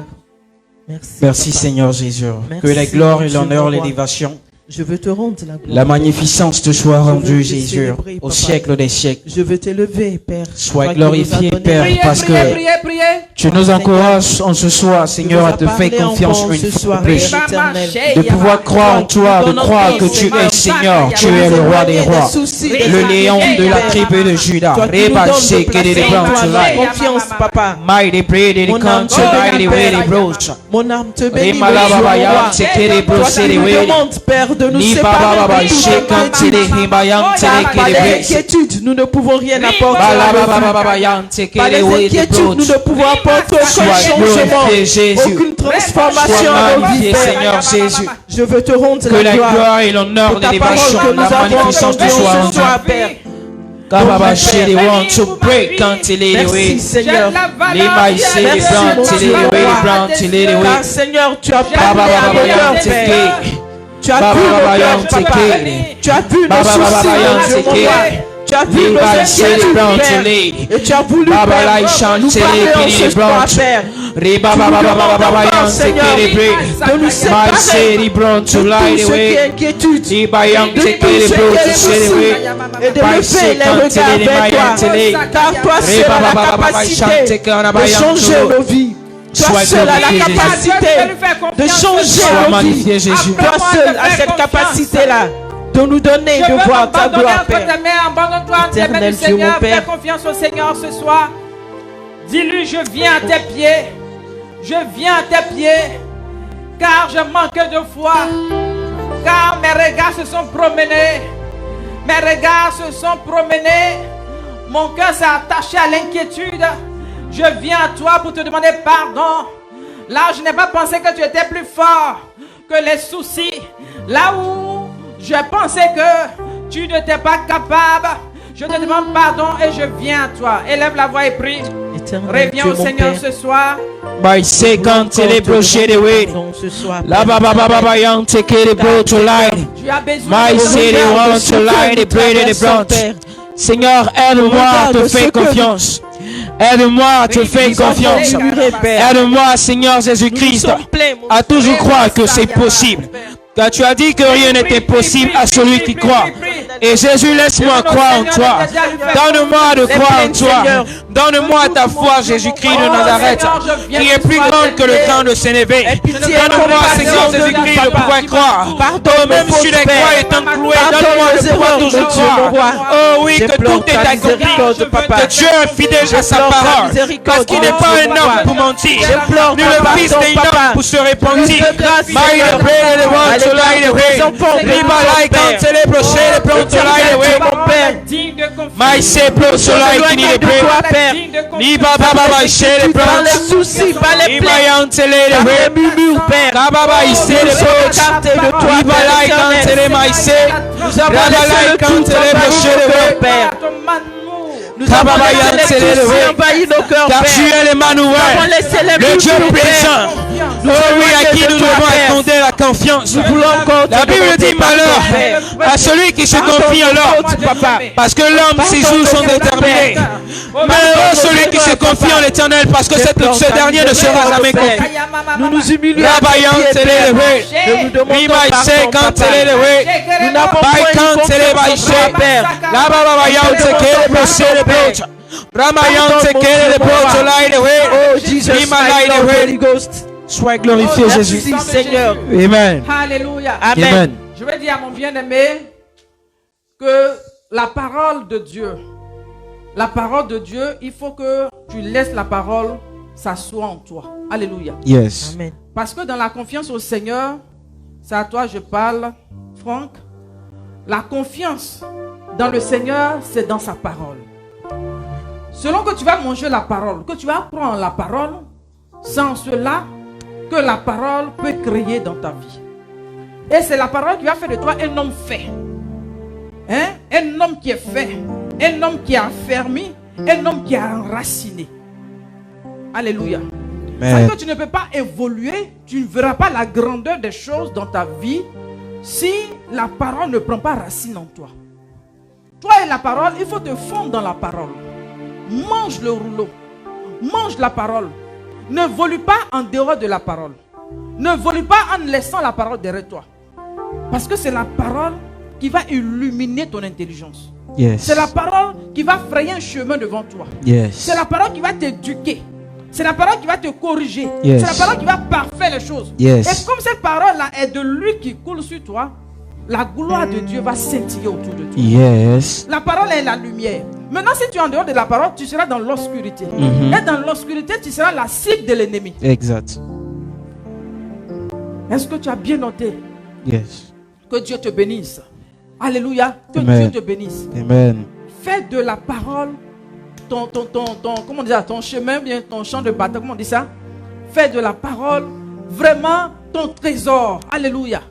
Merci Seigneur Jésus. Que la gloire et l'honneur, l'élévation, je veux te rendre la gloire. la magnificence te soit rendue, Jésus, au siècle des siècles. Je veux t'élever, Père. Sois glorifié, Père, parce que priez. tu nous encourages en ce soir, Seigneur, à te faire confiance une fois de plus. De pouvoir croire en toi, de croire que tu es Seigneur, tu es le roi des rois, le lion de la tribu de Judas. Confiance, papa. Mon âme te bénit, toi qui nous demandes, Père, de nous séparer par les inquiétudes, nous ne pouvons rien apporter. Par les inquiétudes, nous ne pouvons apporter aucun changement, aucune transformation à nos vies, Seigneur Jésus. Je veux te rendre la gloire et l'honneur, ta parole que nous avons entendue ce soir, Père. Merci Seigneur. Car Seigneur, tu as parlé à nos cœurs, Père. Tu as vu nos cœurs, papa. Tu as vu nos soucis, mon Dieu, mon roi. Tu as vu nos inquiétudes, Père. Et tu as voulu, Père, nous parler en ce soir, Père. Tu nous demandes, Seigneur, de nous séparer de tout ce qui est inquiétude, de tout ce qui est souci, et de lever les regards vers toi. Car toi seul as la capacité de changer nos vies. Toi seul as la capacité de changer nos vies. Toi seul as cette capacité-là de nous donner de voir ta gloire, Père. Abandonne-toi entre les mains du Seigneur. Fais confiance au Seigneur ce soir. Dis-lui, je viens à tes pieds. Je viens à tes pieds. Car je manque de foi. Car mes regards se sont promenés. Mes regards se sont promenés. Mon cœur s'est attaché à l'inquiétude. Je viens à toi pour te demander pardon. Là où je n'ai pas pensé que tu étais plus fort que les soucis. Là où je pensais que tu n'étais pas capable. Je te demande pardon et je viens à toi. Élève la voix et prie. Reviens au Seigneur ce soir. By second celebration the way. La baba baba yang take the bro to light. My city want to light the bread and the branch. Seigneur, aide-moi à te faire confiance. Aide-moi à te faire confiance. Aide-moi, Seigneur Jésus-Christ, à toujours croire que c'est possible. Car tu as dit que rien n'est impossible à celui qui croit. Et Jésus, laisse-moi croire en toi. Donne-moi de croire en toi. Donne-moi ta foi, Jésus-Christ de Nazareth, qui est plus grande que le temps de s'élever. Donne-moi, Seigneur Jésus-Christ, de pouvoir croire. Oh, même si les croix est enclouée, donne-moi de pouvoir toujours croire. Oh oui, que tout est accompli. Que Dieu est fidèle à sa parole. Parce qu'il n'est pas un homme pour mentir. Ni le fils d'un homme pour se repentir. My say blow so like in the prayer. Ni baba baba share the blood. Par les soucis, par les plaies, par les murmures, Père. Baba il say the blood. De toi, Ni baba like until my say. Nous avons laissé le tout envahir, Père. Nous avons laissé les soucis envahir nos cœurs, Père. Car tu es l'Emmanuel, le Dieu présent. Oh oui, à qui nous devons accorder la confiance. La Bible dit malheur à celui qui se confie en l'homme, parce que l'homme, ses jours sont déterminés. Mais oh, celui qui se confie en l'Éternel, parce que ce dernier ne sera jamais confus. Nous nous humilions. Nous n'avons pas Père. Oh, Jesus, Holy Ghost. Sois glorifié, Jésus. Seigneur. Amen. Alléluia. Amen. Je vais dire à mon bien-aimé que la parole de Dieu, il faut que tu laisses la parole s'asseoir en toi. Alléluia. Yes. Amen. Parce que dans la confiance au Seigneur, c'est à toi je parle, Franck. La confiance dans le Seigneur, c'est dans sa parole. Selon que tu vas manger la parole, que tu vas prendre la parole, sans cela que la parole peut créer dans ta vie. Et c'est la parole qui va faire de toi un homme fait. Hein? Un homme qui est fait. Un homme qui est affermi. Un homme qui est enraciné. Alléluia. Parce que tu ne peux pas évoluer. Tu ne verras pas la grandeur des choses dans ta vie si la parole ne prend pas racine en toi. Toi et la parole, il faut te fondre dans la parole. Mange le rouleau. Mange la parole. Ne volue pas en dehors de la parole. Ne volue pas en laissant la parole derrière toi. Parce que c'est la parole qui va illuminer ton intelligence. Yes. C'est la parole qui va frayer un chemin devant toi. Yes. C'est la parole qui va t'éduquer. C'est la parole qui va te corriger. Yes. C'est la parole qui va parfaire les choses. Yes. Et comme cette parole-là est de lui qui coule sur toi, la gloire de Dieu va scintiller autour de toi. Yes. La parole est la lumière. Maintenant, si tu es en dehors de la parole, tu seras dans l'obscurité. Et dans l'obscurité, tu seras la cible de l'ennemi. Exact. Est-ce que tu as bien noté? Yes. Que Dieu te bénisse. Alléluia. Que Amen. Dieu te bénisse. Amen. Fais de la parole comment on dit ça, ton chemin, bien ton champ de bataille. Comment on dit ça? Fais de la parole vraiment ton trésor. Alléluia.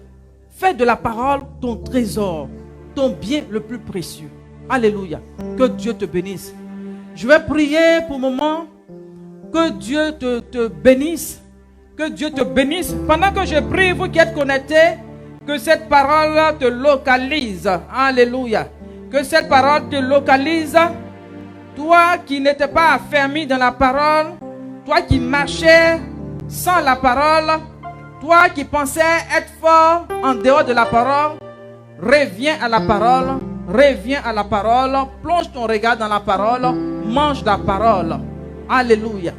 Fais de la parole ton trésor, ton bien le plus précieux. Alléluia. Que Dieu te bénisse. Je vais prier pour le moment. Que Dieu te bénisse. Que Dieu te bénisse. Pendant que je prie, vous qui êtes connectés, que cette parole te localise. Alléluia. Que cette parole te localise. Toi qui n'étais pas affermi dans la parole, toi qui marchais sans la parole, toi qui pensais être fort en dehors de la parole, reviens à la parole, reviens à la parole, plonge ton regard dans la parole, mange la parole. Alléluia.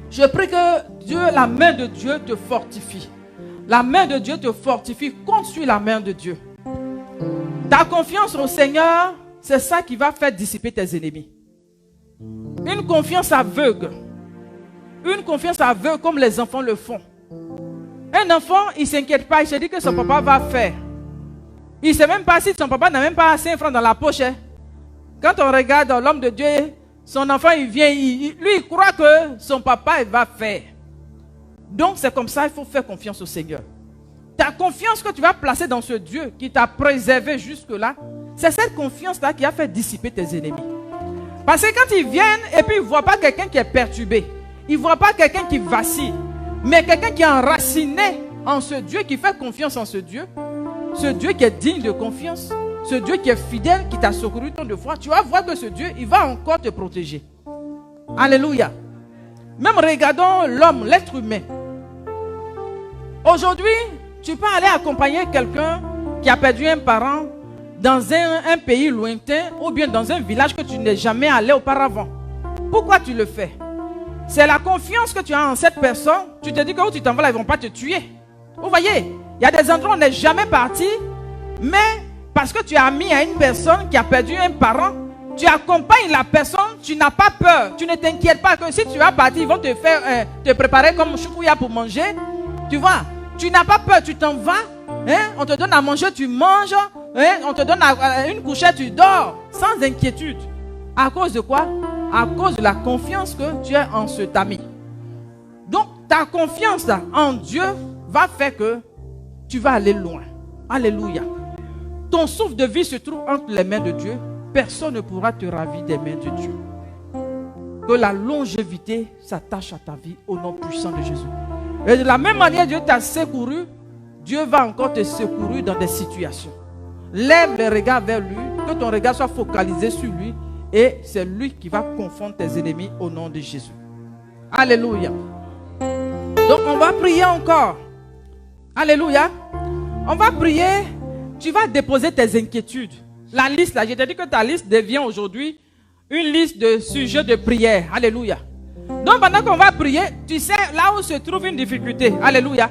Je prie que Dieu, la main de Dieu te fortifie. La main de Dieu te fortifie. Compte sur la main de Dieu. Ta confiance au Seigneur, c'est ça qui va faire dissiper tes ennemis. Une confiance aveugle. Une confiance aveugle comme les enfants le font. Un enfant, il ne s'inquiète pas, il se dit que son papa va faire. Il ne sait même pas si son papa n'a même pas 5 francs dans la poche. Quand on regarde l'homme de Dieu, son enfant, il vient, lui, il croit que son papa, il va faire. Donc, c'est comme ça, il faut faire confiance au Seigneur. Ta confiance que tu vas placer dans ce Dieu qui t'a préservé jusque-là, c'est cette confiance-là qui a fait dissiper tes ennemis. Parce que quand ils viennent et puis ils ne voient pas quelqu'un qui est perturbé, ils ne voient pas quelqu'un qui vacille, mais quelqu'un qui est enraciné en ce Dieu, qui fait confiance en ce Dieu qui est digne de confiance, ce Dieu qui est fidèle, qui t'a secouru tant de fois, tu vas voir que ce Dieu, il va encore te protéger. Alléluia. Même regardons l'homme, l'être humain. Aujourd'hui, tu peux aller accompagner quelqu'un qui a perdu un parent dans un pays lointain ou bien dans un village que tu n'es jamais allé auparavant. Pourquoi tu le fais? C'est la confiance que tu as en cette personne. Tu te dis que où tu t'en vas là, ils ne vont pas te tuer. Vous voyez, il y a des endroits où on n'est jamais parti, mais parce que tu as mis à une personne qui a perdu un parent, tu accompagnes la personne, tu n'as pas peur, tu ne t'inquiètes pas que si tu vas partir, ils vont te faire te préparer comme choukouya pour manger. Tu vois, tu n'as pas peur, tu t'en vas, on te donne à manger, tu manges, on te donne une couchette, tu dors, sans inquiétude. À cause de quoi? À cause de la confiance que tu as en cet ami. Donc, ta confiance là, en Dieu va faire que tu vas aller loin. Alléluia. Ton souffle de vie se trouve entre les mains de Dieu. Personne ne pourra te ravir des mains de Dieu. Que la longévité s'attache à ta vie au nom puissant de Jésus. Et de la même manière, Dieu t'a secouru, Dieu va encore te secourir dans des situations. Lève les regards vers lui, que ton regard soit focalisé sur lui, et c'est lui qui va confondre tes ennemis au nom de Jésus. Alléluia. Donc on va prier encore. Alléluia. On va prier. Tu vas déposer tes inquiétudes. La liste là, je t'ai dit que ta liste devient aujourd'hui une liste de sujets de prière. Alléluia. Donc pendant qu'on va prier, tu sais là où se trouve une difficulté. Alléluia.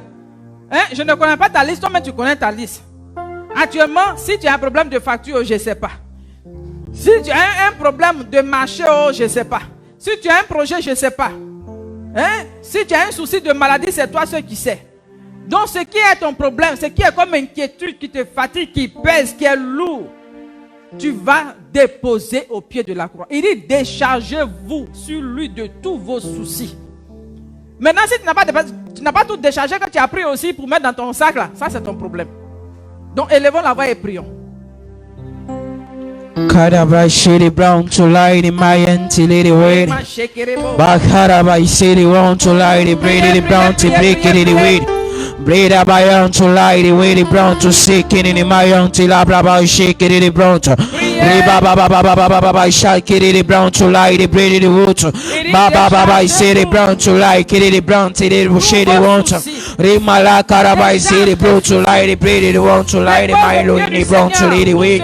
Je ne connais pas ta liste, toi mais tu connais ta liste. Actuellement, si tu as un problème de facture, je ne sais pas. Si tu as un problème de marché, je ne sais pas. Si tu as un projet, je ne sais pas. Si tu as un souci de maladie, c'est toi seul qui sais. Donc ce qui est ton problème, ce qui est comme inquiétude qui te fatigue, qui pèse, qui est lourd, tu vas déposer au pied de la croix. Il dit déchargez-vous sur lui de tous vos soucis. Maintenant si tu n'as pas tout déchargé, que tu as pris aussi pour mettre dans ton sac là, ça c'est ton problème. Donc élevons la voix et prions. Karabai shiri brown to light in my anti-lady way. Bakarabai shiri brown to light in braided brown to break it in the way. Breda by on to light the way the brown to sick in my own till I blah shake it in the brown to Baba shake it in the brown to light the bread in the water. Baba say the brown to light it in the brown till it shade the water. Rimala Karabai say the brown to light the bread in the one to light the Milo in the brown to lead the way.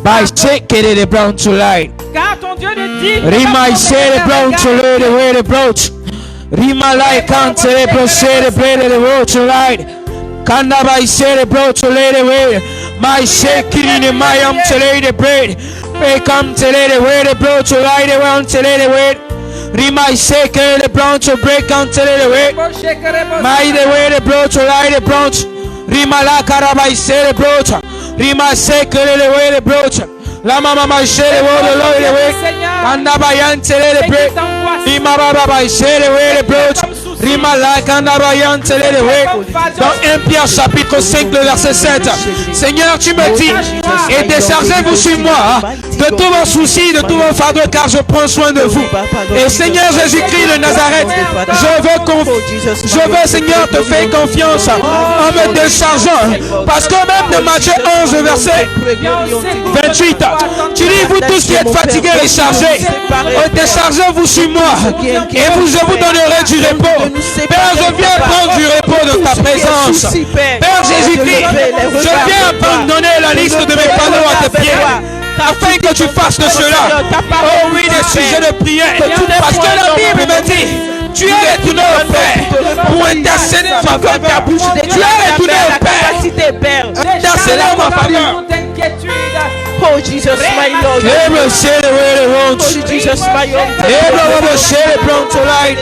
By shake it in the brown to light. Rima say the brown to lead the way the brown. Rima like can't celebrate the bread of the road to light. Kanda by celebrate to lay the way. My shaking in the my to lay the bread. They come to lay the way the blow to light the one to lay the way. Rima shake the brown to break on to lay the way. My the way the blow to light the bronze. Rima la carabai celebrate. Rima shake the way the broach. La mama my share the Lord the way. Kanda by antele the bread. Rima baba by share the way the broach. Rima la kanda by antele the way. Dans 1 Pierre chapitre 5 le verset 7. Seigneur, tu me dis, et déchargez-vous sur moi de tous vos soucis, de tous vos fardeaux, car je prends soin de vous. Et Seigneur Jésus-Christ de Nazareth, je veux Seigneur te faire confiance en me déchargeant. Parce que même de Matthieu 11 verset 28, tu dis vous tous qui êtes fatigués et chargés, déchargez-vous sur moi et je vous donnerai du repos. Père, je viens prendre du repos dans ta présence. Père Jésus-Christ, je viens abandonner la liste de mes panneaux à tes pieds, afin que tu fasses de cela, oh oui, des sujets de prière. Parce que la Bible me dit, tu es retourné au Père pour intercéder en ma faveur. Tu es retourné au Père, intercéder en ma faveur. Oh Jesus, my Lord. Able share the way they want. Oh Jesus, my Lord. Able share the plan to light.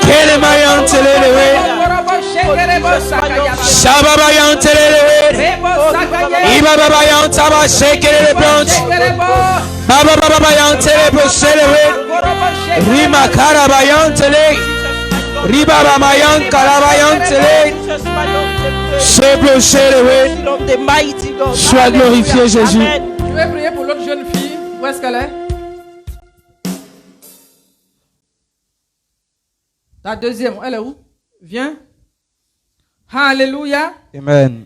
Kele mayan telelewe. Shababa yan telelewe. Iba baba yan taba shekele branch. Baba baba yan telebo selewe. Rima karaba yan tele. Riba baba yan karaba yan tele. Sebo selewe. Sois glorifié Jésus. Je vais prier pour l'autre jeune fille. Où est-ce qu'elle est? La deuxième, elle est où? Viens. Alléluia. Amen.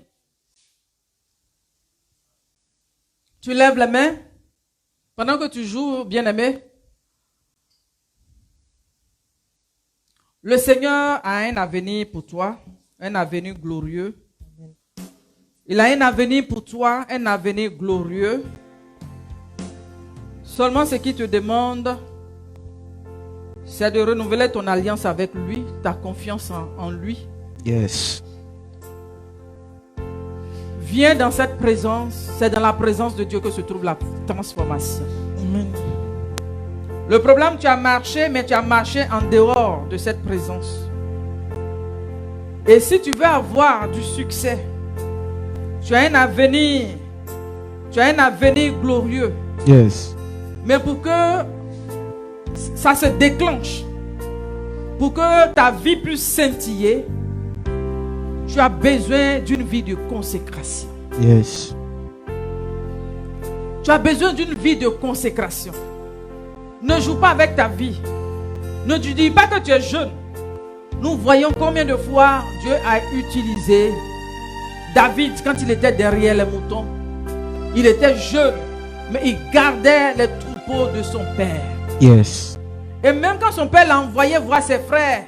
Tu lèves la main. Pendant que tu joues, bien-aimé, le Seigneur a un avenir pour toi, un avenir glorieux. Il a un avenir pour toi, un avenir glorieux. Seulement ce qu'il te demande, c'est de renouveler ton alliance avec lui, ta confiance en lui. Yes. Viens dans cette présence. C'est dans la présence de Dieu que se trouve la transformation. Amen. Le problème, tu as marché, mais tu as marché en dehors de cette présence. Et si tu veux avoir du succès, tu as un avenir glorieux. Yes. Mais pour que ça se déclenche, pour que ta vie puisse scintiller, tu as besoin d'une vie de consécration. Yes. Tu as besoin d'une vie de consécration. Ne joue pas avec ta vie. Ne te dis pas que tu es jeune. Nous voyons combien de fois Dieu a utilisé David quand il était derrière les moutons. Il était jeune, mais il gardait les troupeaux de son père. Yes. Et même quand son père l'a envoyé voir ses frères,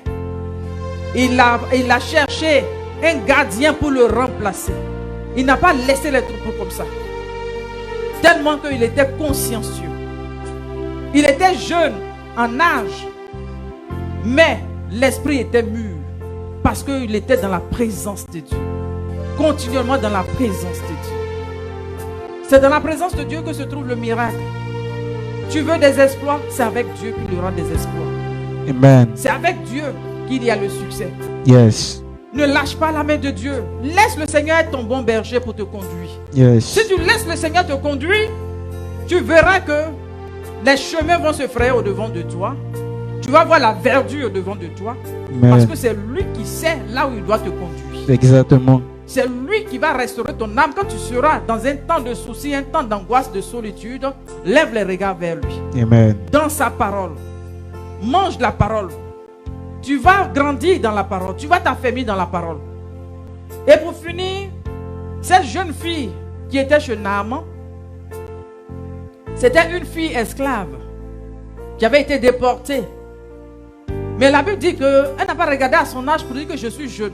il a cherché un gardien pour le remplacer. Il n'a pas laissé les troupeaux comme ça. Tellement qu'il était consciencieux. Il était jeune en âge, mais l'esprit était mûr parce qu'il était dans la présence de Dieu. Continuellement dans la présence de Dieu. C'est dans la présence de Dieu que se trouve le miracle. Tu veux des exploits, c'est avec Dieu qu'il y aura des exploits. Amen. C'est avec Dieu qu'il y a le succès. Yes. Ne lâche pas la main de Dieu. Laisse le Seigneur être ton bon berger pour te conduire. Yes. Si tu laisses le Seigneur te conduire, tu verras que les chemins vont se frayer au-devant de toi. Tu vas voir la verdure au-devant de toi. Amen. Parce que c'est lui qui sait là où il doit te conduire. Exactement. C'est lui qui va restaurer ton âme. Quand tu seras dans un temps de souci, un temps d'angoisse, de solitude, lève les regards vers lui. Amen. Dans sa parole. Mange la parole. Tu vas grandir dans la parole. Tu vas t'affermir dans la parole. Et pour finir, cette jeune fille qui était chez Naaman, c'était une fille esclave qui avait été déportée. Mais la Bible dit qu'elle n'a pas regardé à son âge pour dire que je suis jeune.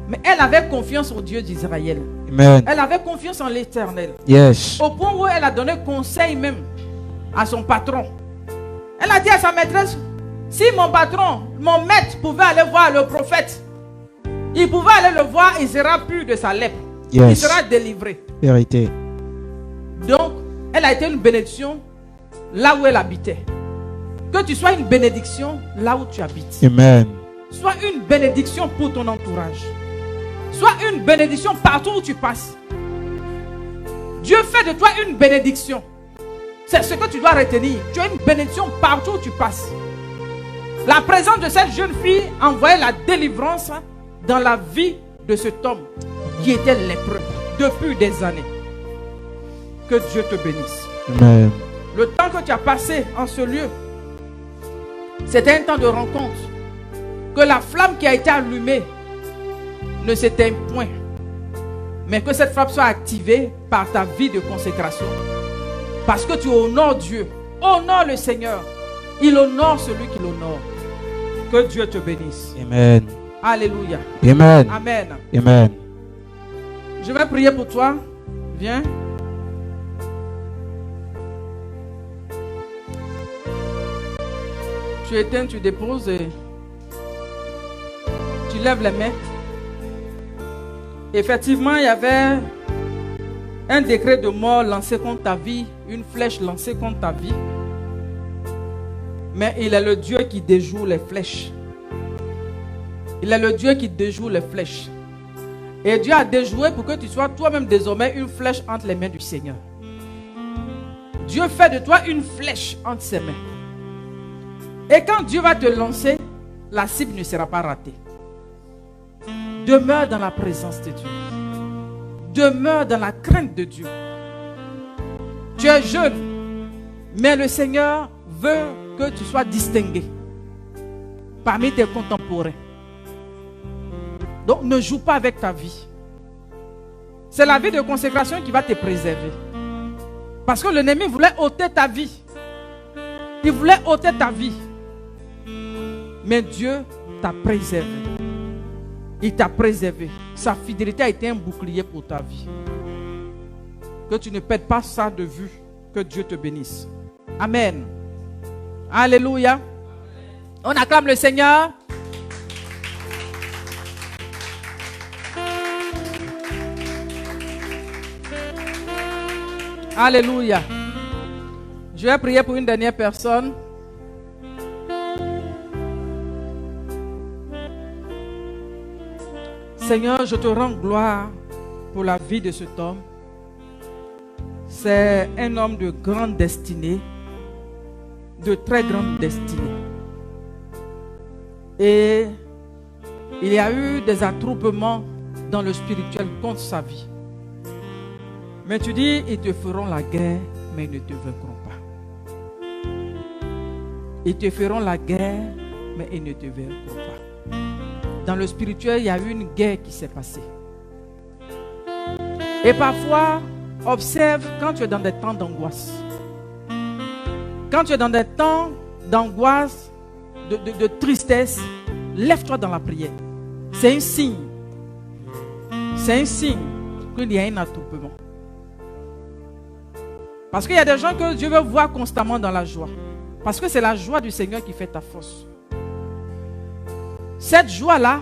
Mais elle avait confiance au Dieu d'Israël. Amen. Elle avait confiance en l'Éternel. Yes. Au point où elle a donné conseil même à son patron. Elle a dit à sa maîtresse, si mon patron, mon maître pouvait aller voir le prophète, il pouvait aller le voir, il sera pur de sa lèpre. Yes. Il sera délivré. Vérité. Donc, elle a été une bénédiction là où elle habitait. Que tu sois une bénédiction là où tu habites. Amen. Sois une bénédiction pour ton entourage. Sois une bénédiction partout où tu passes. Dieu fait de toi une bénédiction. C'est ce que tu dois retenir. Tu as une bénédiction partout où tu passes. La présence de cette jeune fille envoyait la délivrance dans la vie de cet homme qui était lépreux depuis des années. Que Dieu te bénisse. Amen. Le temps que tu as passé en ce lieu, c'était un temps de rencontre. Que la flamme qui a été allumée ne s'éteigne point. Mais que cette flamme soit activée par ta vie de consécration. Parce que tu honores Dieu. Honore le Seigneur. Il honore celui qui l'honore. Que Dieu te bénisse. Amen. Alléluia. Amen. Amen. Amen. Je vais prier pour toi. Viens. Tu éteins, tu déposes et tu lèves les mains. Effectivement, il y avait un décret de mort lancé contre ta vie, une flèche lancée contre ta vie. Mais il est le Dieu qui déjoue les flèches. Il est le Dieu qui déjoue les flèches. Et Dieu a déjoué pour que tu sois toi-même désormais une flèche entre les mains du Seigneur. Dieu fait de toi une flèche entre ses mains. Et quand Dieu va te lancer, la cible ne sera pas ratée. Demeure dans la présence de Dieu. Demeure dans la crainte de Dieu. Tu es jeune, mais le Seigneur veut que tu sois distingué parmi tes contemporains. Donc ne joue pas avec ta vie. C'est la vie de consécration qui va te préserver. Parce que l'ennemi voulait ôter ta vie. Il voulait ôter ta vie. Mais Dieu t'a préservé. Il t'a préservé. Sa fidélité a été un bouclier pour ta vie. Que tu ne perdes pas ça de vue. Que Dieu te bénisse. Amen. Alléluia. On acclame le Seigneur. Alléluia. Je vais prier pour une dernière personne. Seigneur, je te rends gloire pour la vie de cet homme. C'est un homme de grande destinée, de très grande destinée. Et il y a eu des attroupements dans le spirituel contre sa vie. Mais tu dis, ils te feront la guerre, mais ils ne te vaincront pas. Ils te feront la guerre, mais ils ne te vaincront pas. Dans le spirituel, il y a eu une guerre qui s'est passée. Et parfois, observe quand tu es dans des temps d'angoisse. Quand tu es dans des temps d'angoisse, de tristesse, lève-toi dans la prière. C'est un signe. C'est un signe qu'il y a un attroupement. Parce qu'il y a des gens que Dieu veut voir constamment dans la joie. Parce que c'est la joie du Seigneur qui fait ta force. Cette joie-là,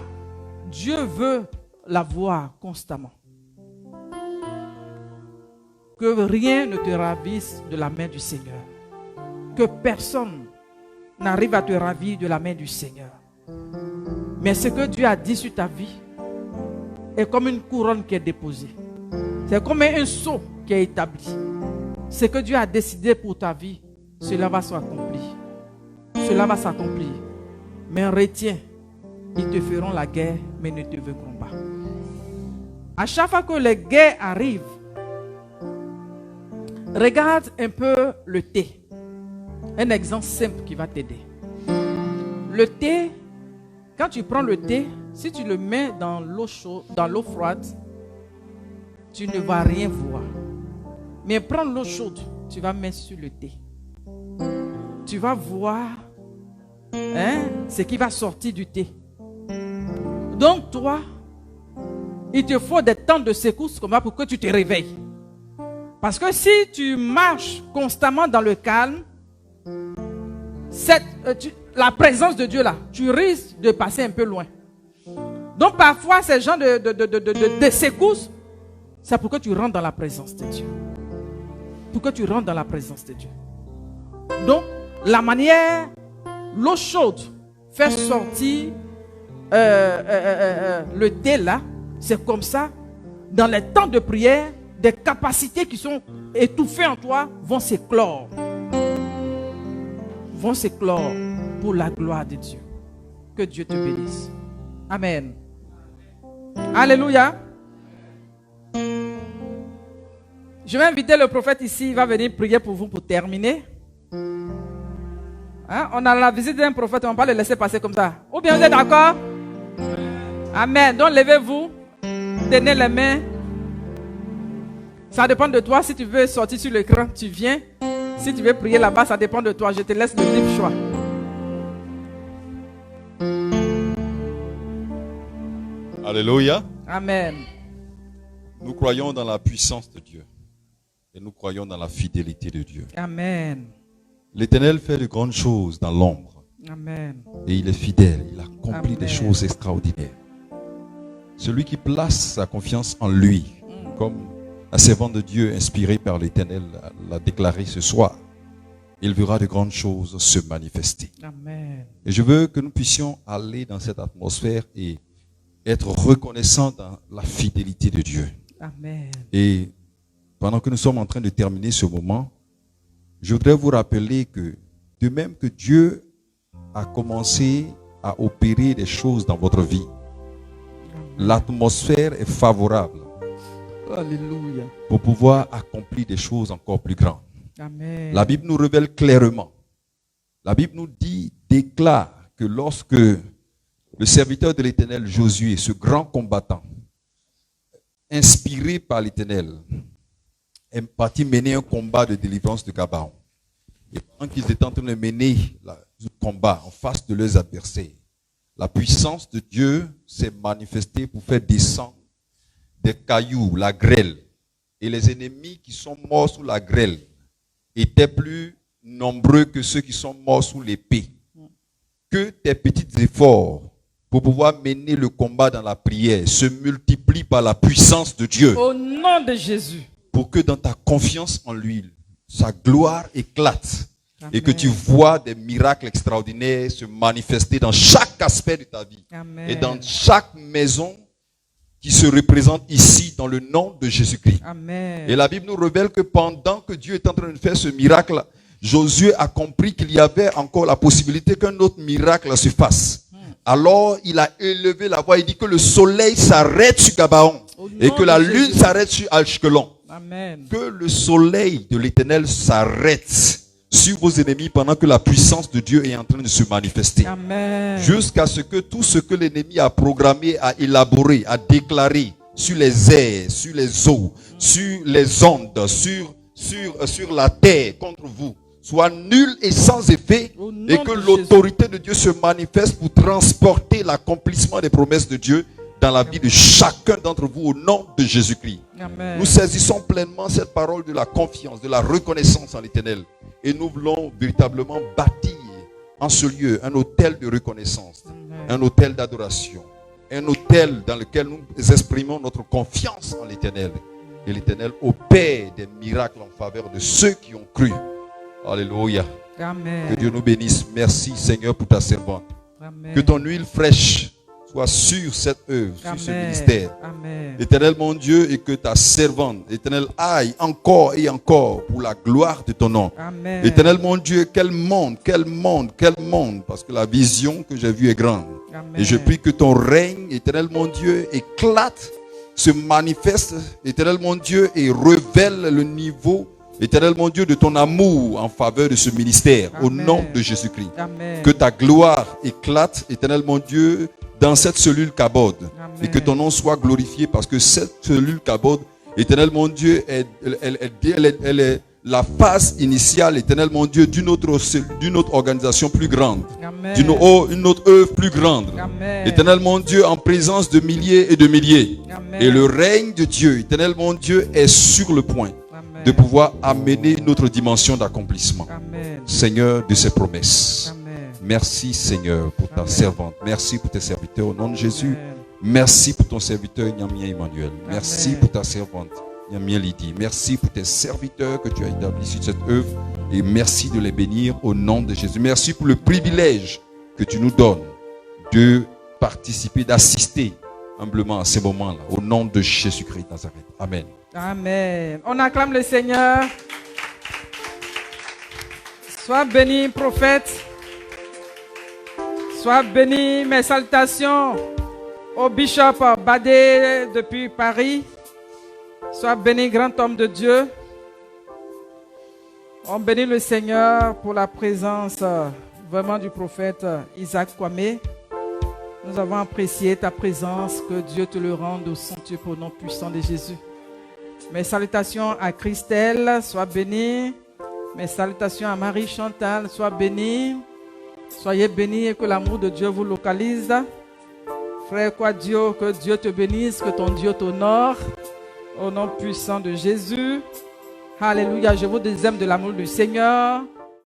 Dieu veut la voir constamment. Que rien ne te ravisse de la main du Seigneur. Que personne n'arrive à te ravir de la main du Seigneur. Mais ce que Dieu a dit sur ta vie est comme une couronne qui est déposée. C'est comme un sceau qui est établi. Ce que Dieu a décidé pour ta vie, cela va s'accomplir. Cela va s'accomplir. Mais retiens, ils te feront la guerre, mais ne te vaincront pas. À chaque fois que les guerres arrivent, regarde un peu le thé. Un exemple simple qui va t'aider. Le thé, quand tu prends le thé, si tu le mets dans l'eau chaude, dans l'eau froide, tu ne vas rien voir. Mais prends l'eau chaude, tu vas mettre sur le thé. Tu vas voir ce qui va sortir du thé. Donc toi, il te faut des temps de secousse comme ça pour que tu te réveilles. Parce que si tu marches constamment dans le calme, la présence de Dieu là, tu risques de passer un peu loin. Donc parfois, ces gens de secousses, c'est pour que tu rentres dans la présence de Dieu. Pour que tu rentres dans la présence de Dieu. Donc, la manière, l'eau chaude fait sortir le thé là, c'est comme ça. Dans les temps de prière, des capacités qui sont étouffées en toi vont s'éclore. Vont s'éclore pour la gloire de Dieu. Que Dieu te bénisse. Amen. Alléluia. Je vais inviter le prophète ici, il va venir prier pour vous pour terminer. On a la visite d'un prophète, on ne va pas le laisser passer comme ça. Ou bien vous êtes d'accord? Amen. Donc levez-vous, tenez les mains. Ça dépend de toi. Si tu veux sortir sur l'écran, tu viens. Si tu veux prier là-bas, ça dépend de toi. Je te laisse le libre choix. Alléluia. Amen. Nous croyons dans la puissance de Dieu. Et nous croyons dans la fidélité de Dieu. Amen. L'Éternel fait de grandes choses dans l'ombre. Amen. Et il est fidèle. Il accomplit Amen. des choses extraordinaires. Celui qui place sa confiance en lui, comme La servante de Dieu, inspirée par l'Éternel, l'a déclaré ce soir. Il verra de grandes choses se manifester. Amen. Et je veux que nous puissions aller dans cette atmosphère et être reconnaissants dans la fidélité de Dieu. Amen. Et pendant que nous sommes en train de terminer ce moment, je voudrais vous rappeler que de même que Dieu a commencé à opérer des choses dans votre vie, l'atmosphère est favorable. Alléluia. Pour pouvoir accomplir des choses encore plus grandes. Amen. La Bible nous révèle clairement. La Bible nous dit, déclare que lorsque le serviteur de l'Éternel, Josué, ce grand combattant, inspiré par l'Éternel, est parti mener un combat de délivrance de Gabaon. Et pendant qu'ils étaient en train de mener le combat en face de leurs adversaires, la puissance de Dieu s'est manifestée pour faire descendre des cailloux, la grêle. Et les ennemis qui sont morts sous la grêle étaient plus nombreux que ceux qui sont morts sous l'épée. Que tes petits efforts pour pouvoir mener le combat dans la prière se multiplient par la puissance de Dieu. Au nom de Jésus. Pour que dans ta confiance en lui, sa gloire éclate. Amen. Et que tu vois des miracles extraordinaires se manifester dans chaque aspect de ta vie. Amen. Et dans chaque maison qui se représente ici dans le nom de Jésus-Christ. Amen. Et la Bible nous révèle que pendant que Dieu est en train de faire ce miracle, Josué a compris qu'il y avait encore la possibilité qu'un autre miracle se fasse. Alors il a élevé la voix, il dit que le soleil s'arrête sur Gabaon et que la lune s'arrête sur Ashkelon. Amen. Que le soleil de l'Éternel s'arrête sur vos ennemis pendant que la puissance de Dieu est en train de se manifester. Amen. Jusqu'à ce que tout ce que l'ennemi a programmé, a élaboré, a déclaré sur les airs, sur les eaux, sur les ondes, sur la terre contre vous, soit nul et sans effet, et que l'autorité de Dieu se manifeste pour transporter l'accomplissement des promesses de Dieu dans la vie de chacun d'entre vous au nom de Jésus-Christ. Nous saisissons pleinement cette parole de la confiance, de la reconnaissance en l'Éternel. Et nous voulons véritablement bâtir en ce lieu un autel de reconnaissance, un autel d'adoration, un autel dans lequel nous exprimons notre confiance en l'Éternel. Et l'Éternel opère des miracles en faveur de ceux qui ont cru. Alléluia. Amen. Que Dieu nous bénisse. Merci Seigneur pour ta servante. Amen. Que ton huile fraîche soit sur cette œuvre, sur ce ministère. Amen. Éternel mon Dieu, et que ta servante, Éternel, aille encore et encore pour la gloire de ton nom. Amen. Éternel mon Dieu, quel monde, parce que la vision que j'ai vue est grande. Amen. Et je prie que ton règne, Éternel mon Dieu, éclate, se manifeste, Éternel mon Dieu, et révèle le niveau, Éternel mon Dieu, de ton amour en faveur de ce ministère. Amen. Au nom de Jésus-Christ. Amen. Que ta gloire éclate, Éternel mon Dieu, dans cette cellule Kabod. Amen. Et que ton nom soit glorifié, parce que cette cellule Kabod, Éternel mon Dieu, elle est la phase initiale, Éternel mon Dieu, d'une autre organisation plus grande. Une autre œuvre plus grande. Amen. Éternel mon Dieu, en présence de milliers et de milliers. Amen. Et le règne de Dieu, Éternel mon Dieu, est sur le point de pouvoir amener une autre dimension d'accomplissement. Seigneur, de ses promesses. Amen. Merci Seigneur pour ta servante. Merci pour tes serviteurs au nom de Jésus. Amen. Merci pour ton serviteur Nyamien Emmanuel. Merci pour ta servante Nyamien Lydie. Merci pour tes serviteurs que tu as établis sur cette œuvre. Et merci de les bénir au nom de Jésus. Merci pour le privilège que tu nous donnes de participer, d'assister humblement à ces moments-là. Au nom de Jésus-Christ de Nazareth. Amen. Amen. On acclame le Seigneur. Sois béni, prophète. Sois béni. Mes salutations au bishop Badé depuis Paris. Sois béni, grand homme de Dieu. On bénit le Seigneur pour la présence vraiment du prophète Isaac Kwame. Nous avons apprécié ta présence. Que Dieu te le rende au sanctuaire au nom puissant de Jésus. Mes salutations à Christelle, sois bénie. Mes salutations à Marie Chantal, sois bénie. Soyez bénis et que l'amour de Dieu vous localise. Frère Quadio, que Dieu te bénisse, que ton Dieu t'honore. Au nom puissant de Jésus. Alléluia, je vous aime de l'amour du Seigneur.